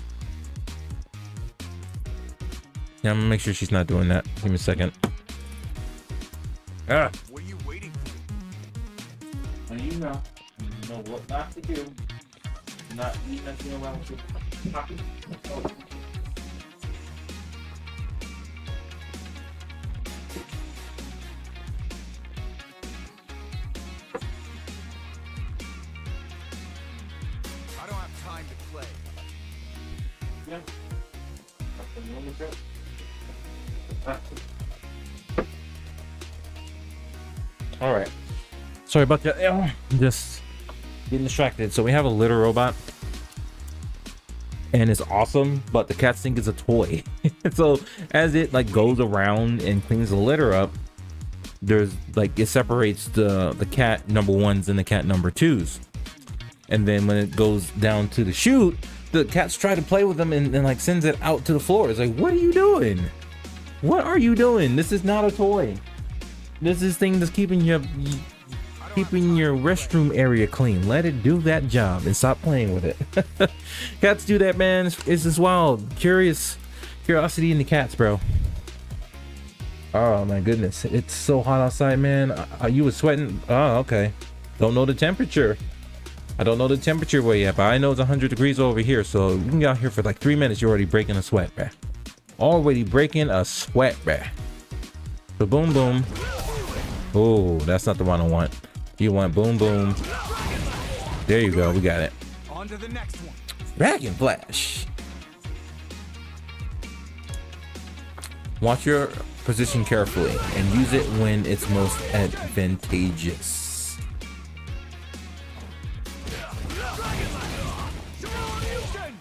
S1: Yeah, I'm gonna make sure she's not doing that. Give me a second. Ah.
S5: What are you waiting for?
S1: And you know what not to do. Not be messing around with your pocket.
S5: I don't have time to play.
S1: Yeah. All right. Sorry about that. I'm just getting distracted. So we have a litter robot, and it's awesome, but the cat think is a toy. So as it like goes around and cleans the litter up, there's like it separates the cat number ones and the cat number twos, and then when it goes down to the chute, the cats try to play with them and like sends it out to the floor. It's like, what are you doing? What are you doing? This is not a toy. This is thing that's keeping your restroom area clean. Let it do that job and stop playing with it. Cats do that, man. It's just wild. Curiosity in the cats, bro. Oh my goodness, it's so hot outside, man. You was sweating. Oh, okay. Don't know the temperature. I don't know the temperature where yet, but I know it's 100 degrees over here. So you can get out here for like 3 minutes. You're already breaking a sweat, bruh. Already breaking a sweat, bruh. So boom, boom. Oh, that's not the one I want. You want boom, boom. There you go. We got it.
S5: On to the next one.
S1: Dragon Flash. Watch your position carefully and use it when it's most advantageous.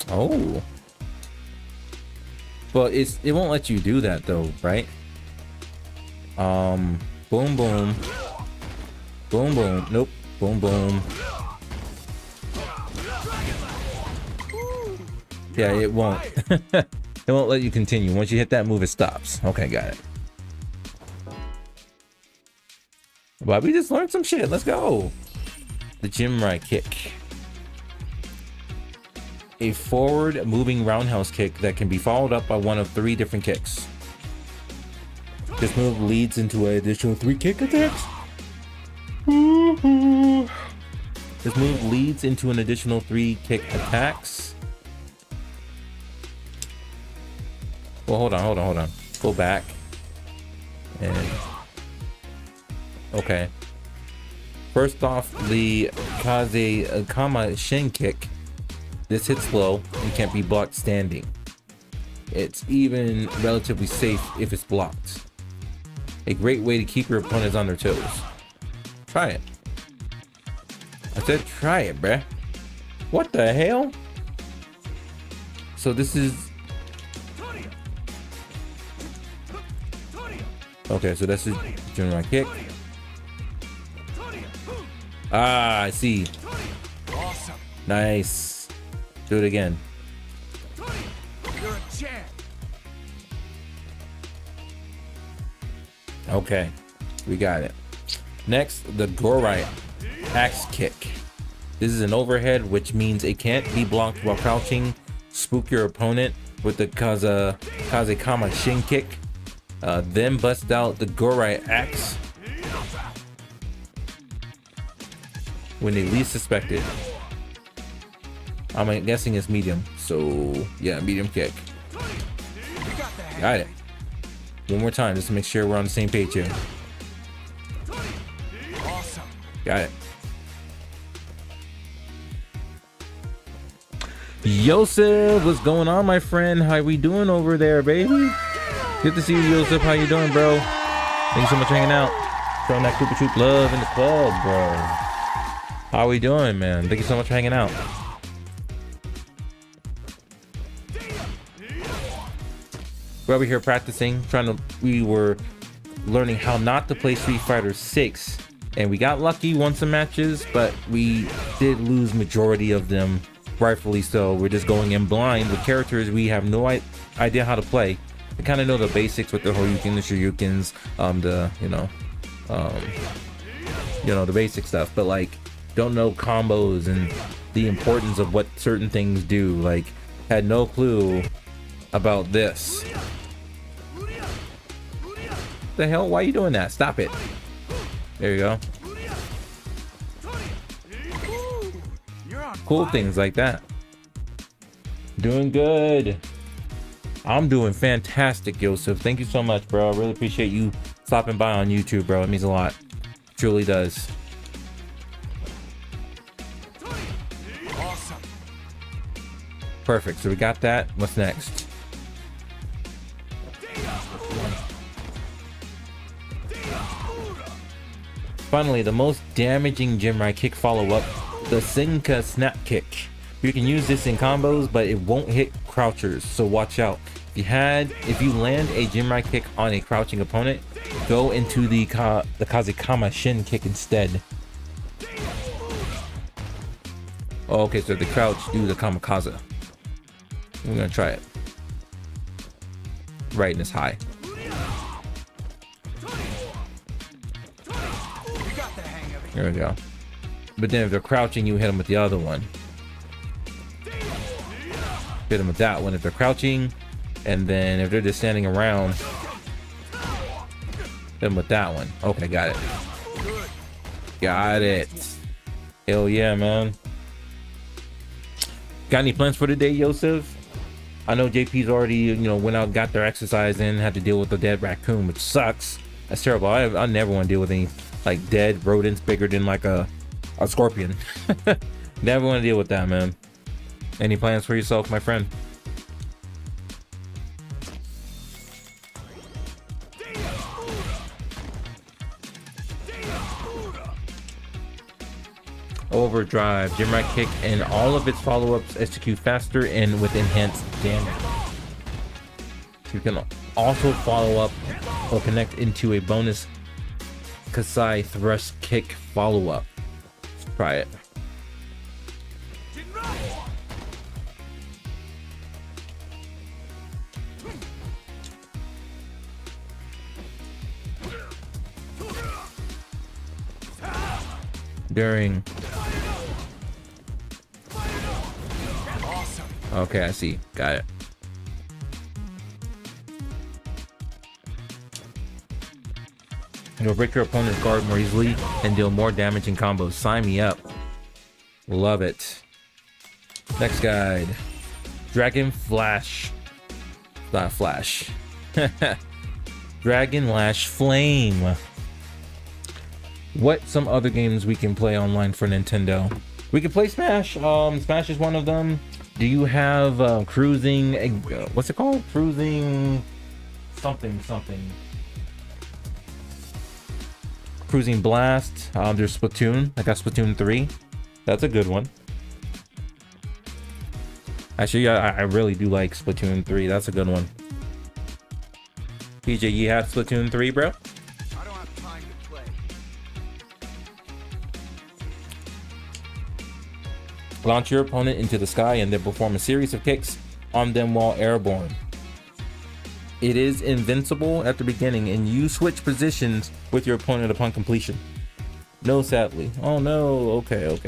S1: Oh. But it won't let you do that though, right? Boom boom. Boom boom. Nope. Boom boom. Yeah, it won't. It won't let you continue. Once you hit that move, it stops. Okay, got it. Well, we just learned some shit. Let's go. The Jinrai kick. A forward moving roundhouse kick that can be followed up by one of 3 different kicks. This move leads into an additional 3 kick attacks. This move leads into an additional 3 kick attacks. Well, hold on. Go back. And okay. First off, the Kazekama Shin kick. This hits low and can't be blocked standing. It's even relatively safe if it's blocked. A great way to keep your opponents on their toes. Try it. I said try it, bruh. What the hell? So this is... Okay, so that's a Jinrai kick. Ah, I see.
S5: Awesome.
S1: Nice. Do it again.
S5: You're a champ.
S1: Okay, we got it. Next, the Gorai axe kick. This is an overhead, which means it can't be blocked while crouching. Spook your opponent with the Kazekama Shin kick. Then bust out the Gorai axe when they least suspect it. I'm guessing it's medium, so yeah, medium kick. Got it. One more time, just to make sure we're on the same page here.
S5: Awesome.
S1: Got it. Yosef, what's going on, my friend? How we doing over there, baby? Good to see you, Yosef. How you doing, bro? Thank you so much for hanging out. Throwing that Koopa Troop love in the club, bro. How we doing, man? Thank you so much for hanging out. We're over here practicing, we were learning how not to play Street Fighter 6, and we got lucky, won some matches, but we did lose majority of them, rightfully so. We're just going in blind with characters we have no idea how to play. We kind of know the basics with the Horyuken, the Shoryukens, the basic stuff, but like don't know combos and the importance of what certain things do. Like, had no clue about this. The hell? Why are you doing that? Stop it. There you go. Cool things like that. Doing good. I'm doing fantastic, Yosef. Thank you so much, bro. I really appreciate you stopping by on YouTube, bro. It means a lot. Truly does.
S5: Awesome.
S1: Perfect. So we got that. What's next? Finally, the most damaging Jinrai kick follow-up, the Senka Snap Kick. You can use this in combos, but it won't hit crouchers, so watch out. If you land a Jinrai kick on a crouching opponent, go into the Kazekama Shin kick instead. Oh, okay, so the crouch do the Kamikaze. We're gonna try it. Right in this high. There we go. But then if they're crouching, you hit them with the other one. Hit them with that one if they're crouching. And then if they're just standing around, hit them with that one. Okay, got it. Got it. Hell yeah, man. Got any plans for today, Yosef? I know JP's already, went out, got their exercise in, had to deal with the dead raccoon, which sucks. That's terrible. I never want to deal with any like dead rodents bigger than like a scorpion. Never want to deal with that, man. Any plans for yourself, my friend? Overdrive, Jimrat Kick, and all of its follow-ups execute faster and with enhanced damage. You can also follow up or connect into a bonus Kasai Thrust Kick follow-up. Let's try it. During. Okay, I see. Got it. You'll break your opponent's guard more easily and deal more damage in combos. Sign me up. Love it. Next guide. Dragon Flash. Not Flash. Dragon Lash Flame. What some other games we can play online for Nintendo? We can play Smash. Smash is one of them. Do you have cruising? What's it called? Cruising something. Cruising Blast. There's Splatoon. I got Splatoon 3. That's a good one. Actually, I really do like Splatoon 3. That's a good one. PJ, you have Splatoon 3, bro?
S5: I don't have time to play.
S1: Launch your opponent into the sky and then perform a series of kicks on them while airborne. It is invincible at the beginning, and you switch positions with your opponent upon completion. No, sadly. Oh no. Okay.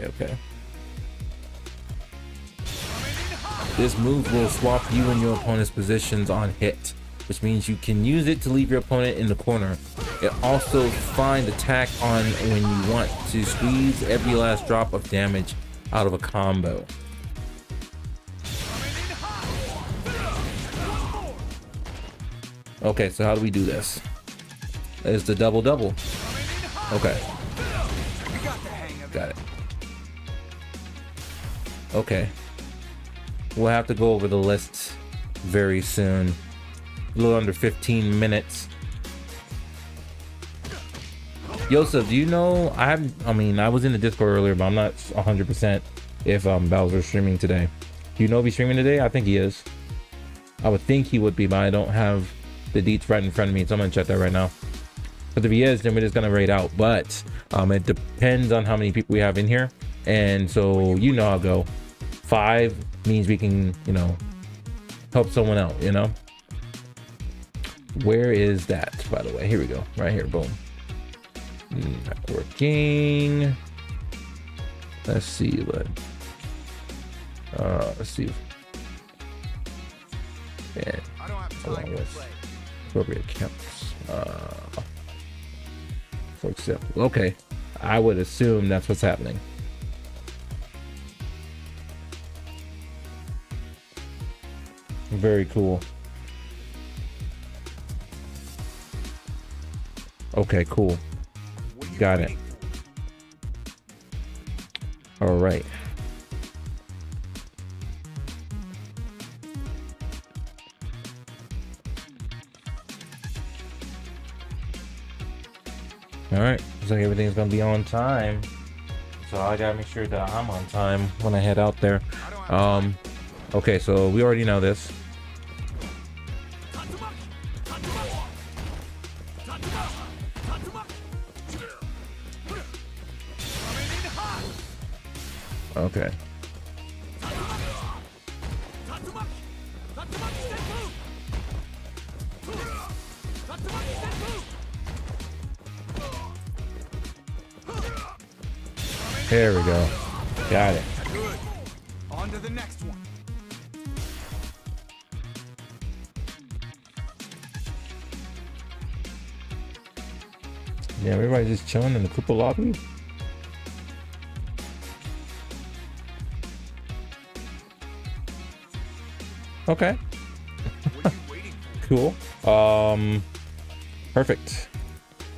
S1: This move will swap you and your opponent's positions on hit, which means you can use it to leave your opponent in the corner. It also finds attack on when you want to squeeze every last drop of damage out of a combo. Okay, so how do we do this? It's the double. Okay. Got it. Okay. We'll have to go over the list very soon. A little under 15 minutes. Yosef, do you know? I was in the Discord earlier, but I'm not 100% if Bowser's streaming today. Do you know if he's streaming today? I think he is. I would think he would be, but I don't have the deets right in front of me, so I'm gonna check that right now. But if he is, then we're just gonna raid out. But it depends on how many people we have in here, and so you know how it go. 5 means we can, help someone out. Where is that, by the way? Here we go, right here. Boom. Not working. Let's see. Let's see. Yeah.
S5: I don't have time to play.
S1: Appropriate accounts. For example, okay. I would assume that's what's happening. Very cool. Okay, cool. Got it. All right. All right, looks like everything's gonna be on time, so I gotta make sure that I'm on time when I head out there. Okay, so we already know this. Okay. There we go. Got it.
S5: Good. On to the next one.
S1: Yeah, everybody's just chilling in the Koopa lobby. Okay.
S5: What are you waiting for?
S1: Cool. Perfect.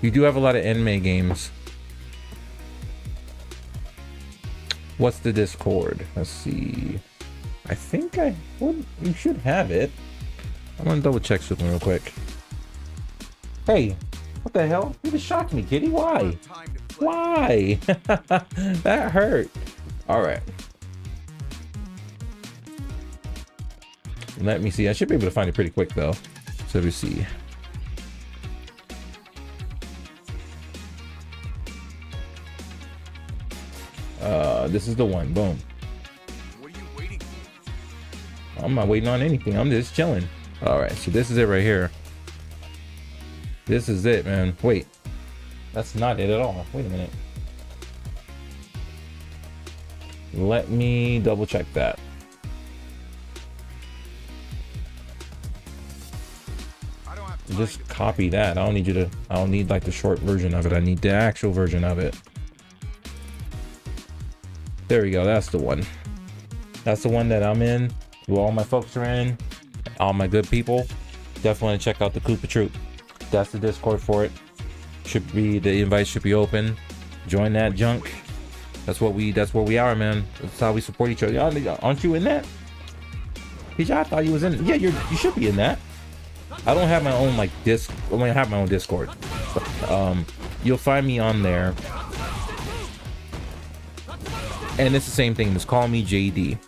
S1: You do have a lot of anime games. What's the Discord? Let's see. I think you should have it. I'm gonna double check something real quick. Hey, what the hell? You just shocked me, kitty. Why? Why? That hurt. All right. Let me see. I should be able to find it pretty quick though. So let me see. This is the one. Boom.
S5: What are you waiting for?
S1: I'm not waiting on anything. I'm just chilling. All right. So this is it right here. This is it, man. Wait. That's not it at all. Wait a minute. Let me double check that. Just copy that. I don't need you to, I don't need like the short version of it. I need the actual version of it. There we go. That's the one. That's the one that I'm in. Who all my folks are in. All my good people. Definitely want to check out the Koopa Troop. That's the Discord for it. Should be, the invite should be open. Join that junk. That's where we are, man. That's how we support each other. Y'all, aren't you in that? I thought you was in. Yeah, you should be in that. I don't have my own like disc. I mean, I have my own Discord. You'll find me on there, and it's the same thing. Just call me JD.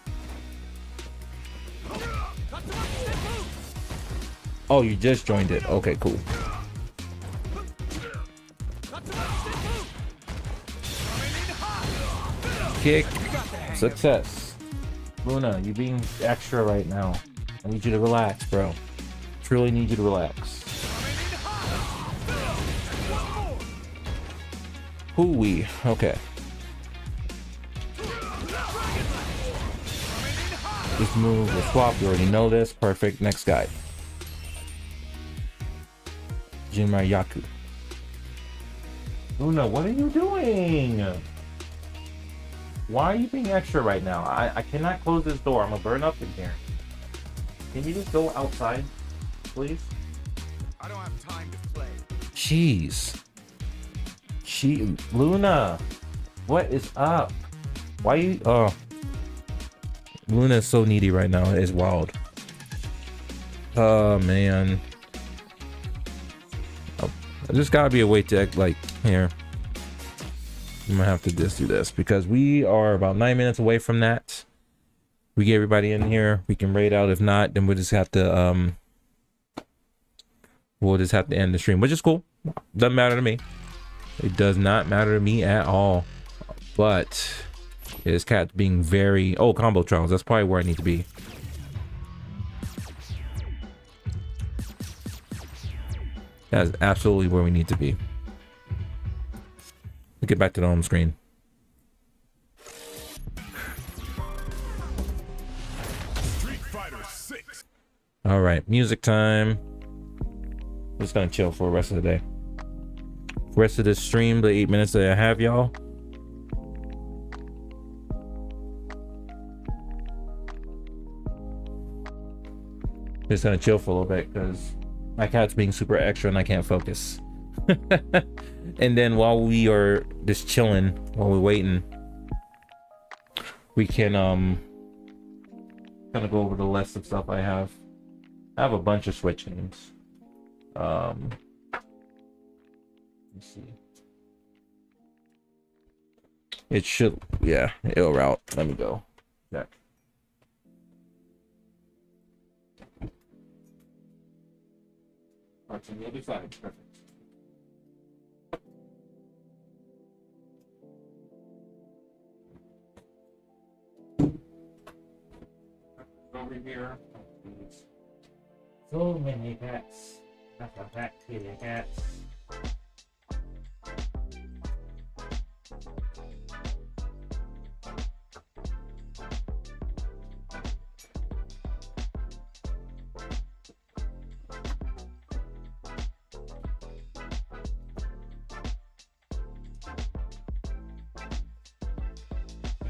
S1: Oh, you just joined it. Okay, cool. Kick. Success. Luna, you being extra right now. I need you to relax, bro. Truly need you to relax. Hoo-wee. Okay. This move will swap. You already know this. Perfect. Next guy. Jinmai Yaku. Luna, what are you doing? Why are you being extra right now? I cannot close this door. I'm gonna burn up in here. Can you just go outside, please?
S5: I don't have time to play.
S1: Jeez. Luna, what is up? Why you? Oh, Luna is so needy right now. It's wild. Oh man. Oh, there's gotta be a way to act like here. I'm gonna have to just do this because we are about 9 minutes away from that. We get everybody in here. We can raid out. If not, then we'll just have to end the stream, which is cool. Doesn't matter to me. It does not matter to me at all. But his cat being very combo trials. That's probably where I need to be. That's absolutely where we need to be. Let's get back to the home screen.
S4: Street Fighter 6.
S1: All right, music time. Just gonna chill for the rest of the day. Rest of this stream, the 8 minutes that I have, y'all. Just gonna chill for a little bit because my cat's being super extra and I can't focus. And then while we are just chilling, while we're waiting, we can kind of go over the list of stuff I have. I have a bunch of Switch games. Let's see. It should, yeah, it'll route. Let me go. Check. Parts on the other side. Perfect. Over here. So many cats. That's a fat kitty cats.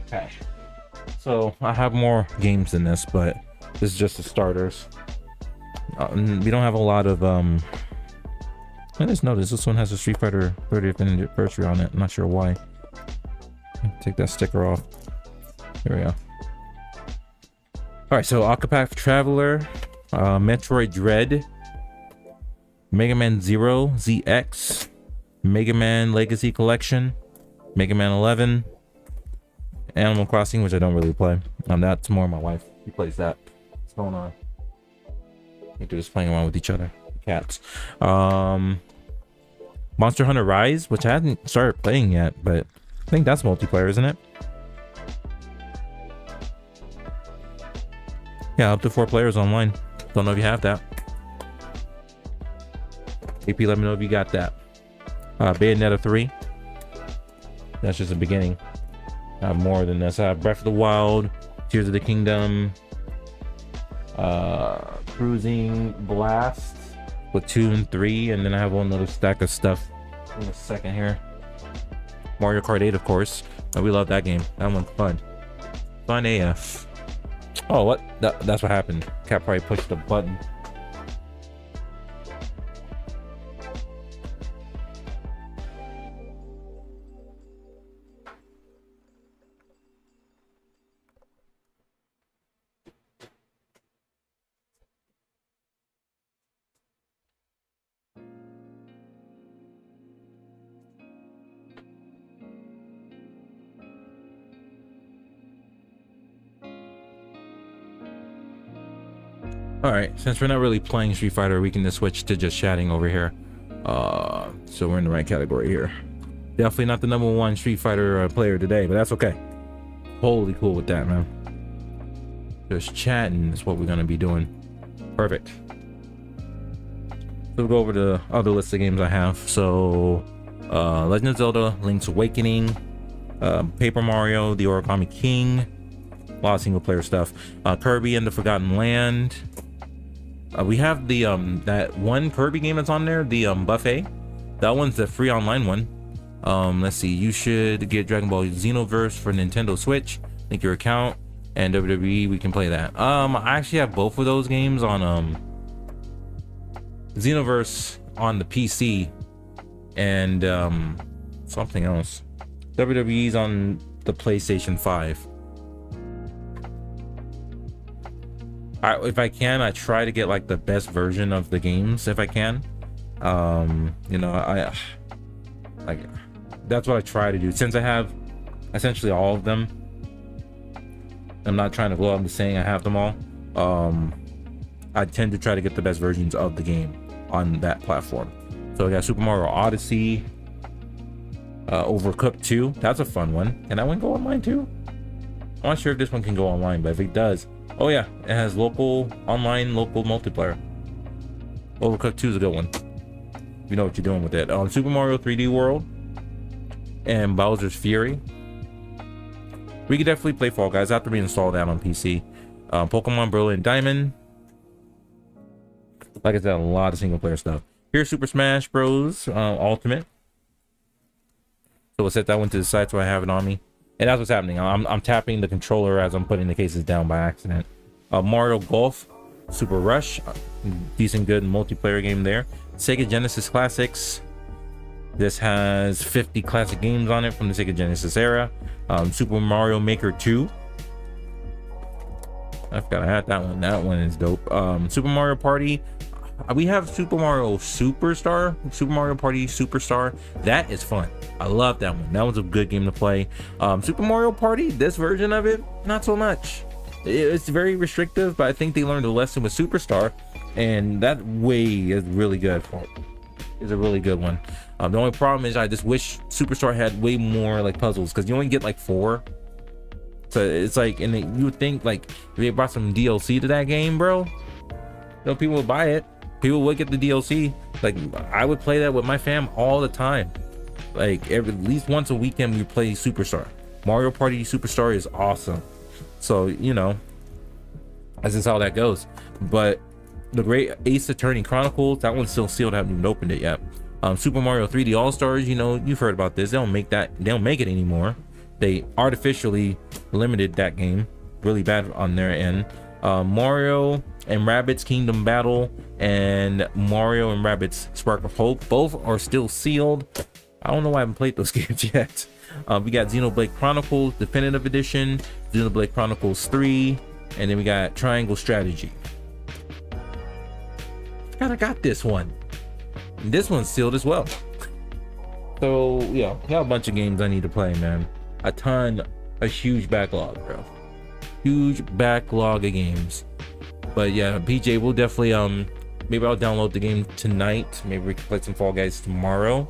S1: Okay. So I have more games than this, but this is just the starters. We don't have a lot of I just noticed this one has a Street Fighter 30th anniversary on it. I'm not sure why. Take that sticker off. Here we go. All right, so Octopath Traveler, Metroid Dread, Mega Man Zero ZX, Mega Man Legacy Collection, Mega Man 11, Animal Crossing, which I don't really play. That's more my wife. She plays that. What's going on? They're just playing around with each other. Cats. Monster Hunter Rise, which I hadn't started playing yet, but I think that's multiplayer, isn't it? Yeah, up to 4 players online. Don't know if you have that. AP, let me know if you got that. Bayonetta 3. That's just the beginning. More than this. Breath of the Wild, Tears of the Kingdom, Cruising Blast, Splatoon 3, and then I have one little stack of stuff in a second here. Mario Kart 8, of course. We love that game. That one's fun. Fun AF. Oh, what? That's what happened. Cat probably pushed the button. All right, since we're not really playing Street Fighter, we can just switch to just chatting over here. So we're in the right category here. Definitely not the #1 Street Fighter player today, but that's okay. Totally cool with that, man. Just chatting is what we're gonna be doing. Perfect. So we'll go over the other list of games I have. So Legend of Zelda, Link's Awakening, Paper Mario, The Origami King, a lot of single player stuff. Kirby and the Forgotten Land. We have the that one Kirby game that's on there, the Buffet. That one's the free online one. Let's see, you should get Dragon Ball Xenoverse for Nintendo Switch. Link your account, and WWE, we can play that. I actually have both of those games on Xenoverse on the PC, and something else. WWE's on the PlayStation 5. If I can, I try to get like the best version of the games if I can. You know, I like that's what I try to do. Since I have essentially all of them, I'm not trying to blow up the saying I have them all. I tend to try to get the best versions of the game on that platform. So I got Super Mario Odyssey, Overcooked 2. That's a fun one. Can that one go online too? I'm not sure if this one can go online, but if it does, oh yeah, it has local online, local multiplayer. Overcooked 2 is a good one. You know what you're doing with it. Super Mario 3D World and Bowser's Fury. We could definitely play Fall Guys. I have to reinstall that on PC. Pokemon Brilliant Diamond. Like I said, a lot of single player stuff. Here's Super Smash Bros. Ultimate. So we'll set that one to the side so I have it on me. And that's what's happening. I'm tapping the controller as I'm putting the cases down by accident. Mario Golf Super Rush. Decent good multiplayer game there. Sega Genesis Classics. This has 50 classic games on it from the Sega Genesis era. Super Mario Maker 2. I forgot I had that one. That one is dope. Super Mario Party. We have Super Mario Superstar. Super Mario Party Superstar. That is fun. I love that one. That was a good game to play. Super Mario Party, this version of it, not so much. It's very restrictive, but I think they learned a lesson with Superstar, and that way is really good for it. Is a really good one. The only problem is I just wish Superstar had way more like puzzles, because you only get like 4. So it's like, and you would think like if they brought some DLC to that game, bro, you know, people would buy it. People would get the DLC. Like I would play that with my fam all the time. Like at least once a weekend we play Superstar. Mario Party Superstar is awesome. So you know, that's just how that goes. But the great Ace Attorney Chronicles, that one's still sealed. I haven't even opened it yet. Super Mario 3D All Stars, you know, you've heard about this. They don't make it anymore. They artificially limited that game really bad on their end. Mario and Rabbids Kingdom Battle and Mario and Rabbids Spark of Hope, both are still sealed. I don't know why I haven't played those games yet. We got Xenoblade Chronicles Definitive Edition, Xenoblade Chronicles 3, and then we got Triangle Strategy. I got this one. And this one's sealed as well. So yeah, got a bunch of games I need to play, man. A huge backlog, bro. Huge backlog of games. But yeah, PJ will definitely maybe I'll download the game tonight. Maybe we can play some Fall Guys tomorrow.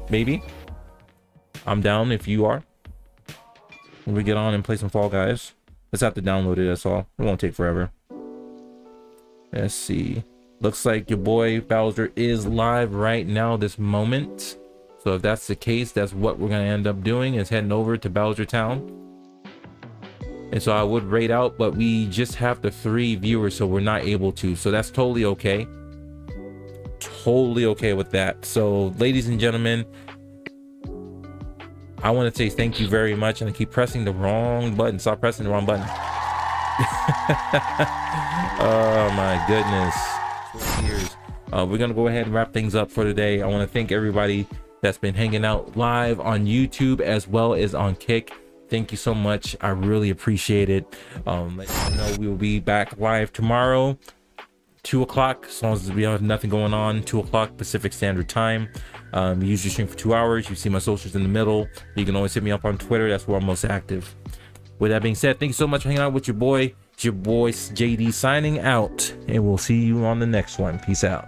S1: Maybe. I'm down if you are. When we get on and play some Fall Guys. Let's have to download it, that's all. It won't take forever. Let's see. Looks like your boy Bowser is live right now, this moment. So if that's the case, that's what we're gonna end up doing, is heading over to Bowser Town. And so I would raid out, but we just have the 3 viewers, so we're not able to. So that's totally okay. Totally okay with that. So ladies and gentlemen, I want to say thank you very much. And I keep pressing the wrong button. Stop pressing the wrong button. Oh my goodness. We're gonna go ahead and wrap things up for today. I want to thank everybody that's been hanging out live on YouTube as well as on Kick. Thank you so much. I really appreciate it. Let you know we will be back live tomorrow, 2 o'clock, as long as we have nothing going on. 2 o'clock Pacific Standard Time. We usually stream for 2 hours. You see my socials in the middle. You can always hit me up on Twitter. That's where I'm most active. With that being said, thank you so much for hanging out with your boy. It's your boy JD signing out, and we'll see you on the next one. Peace out.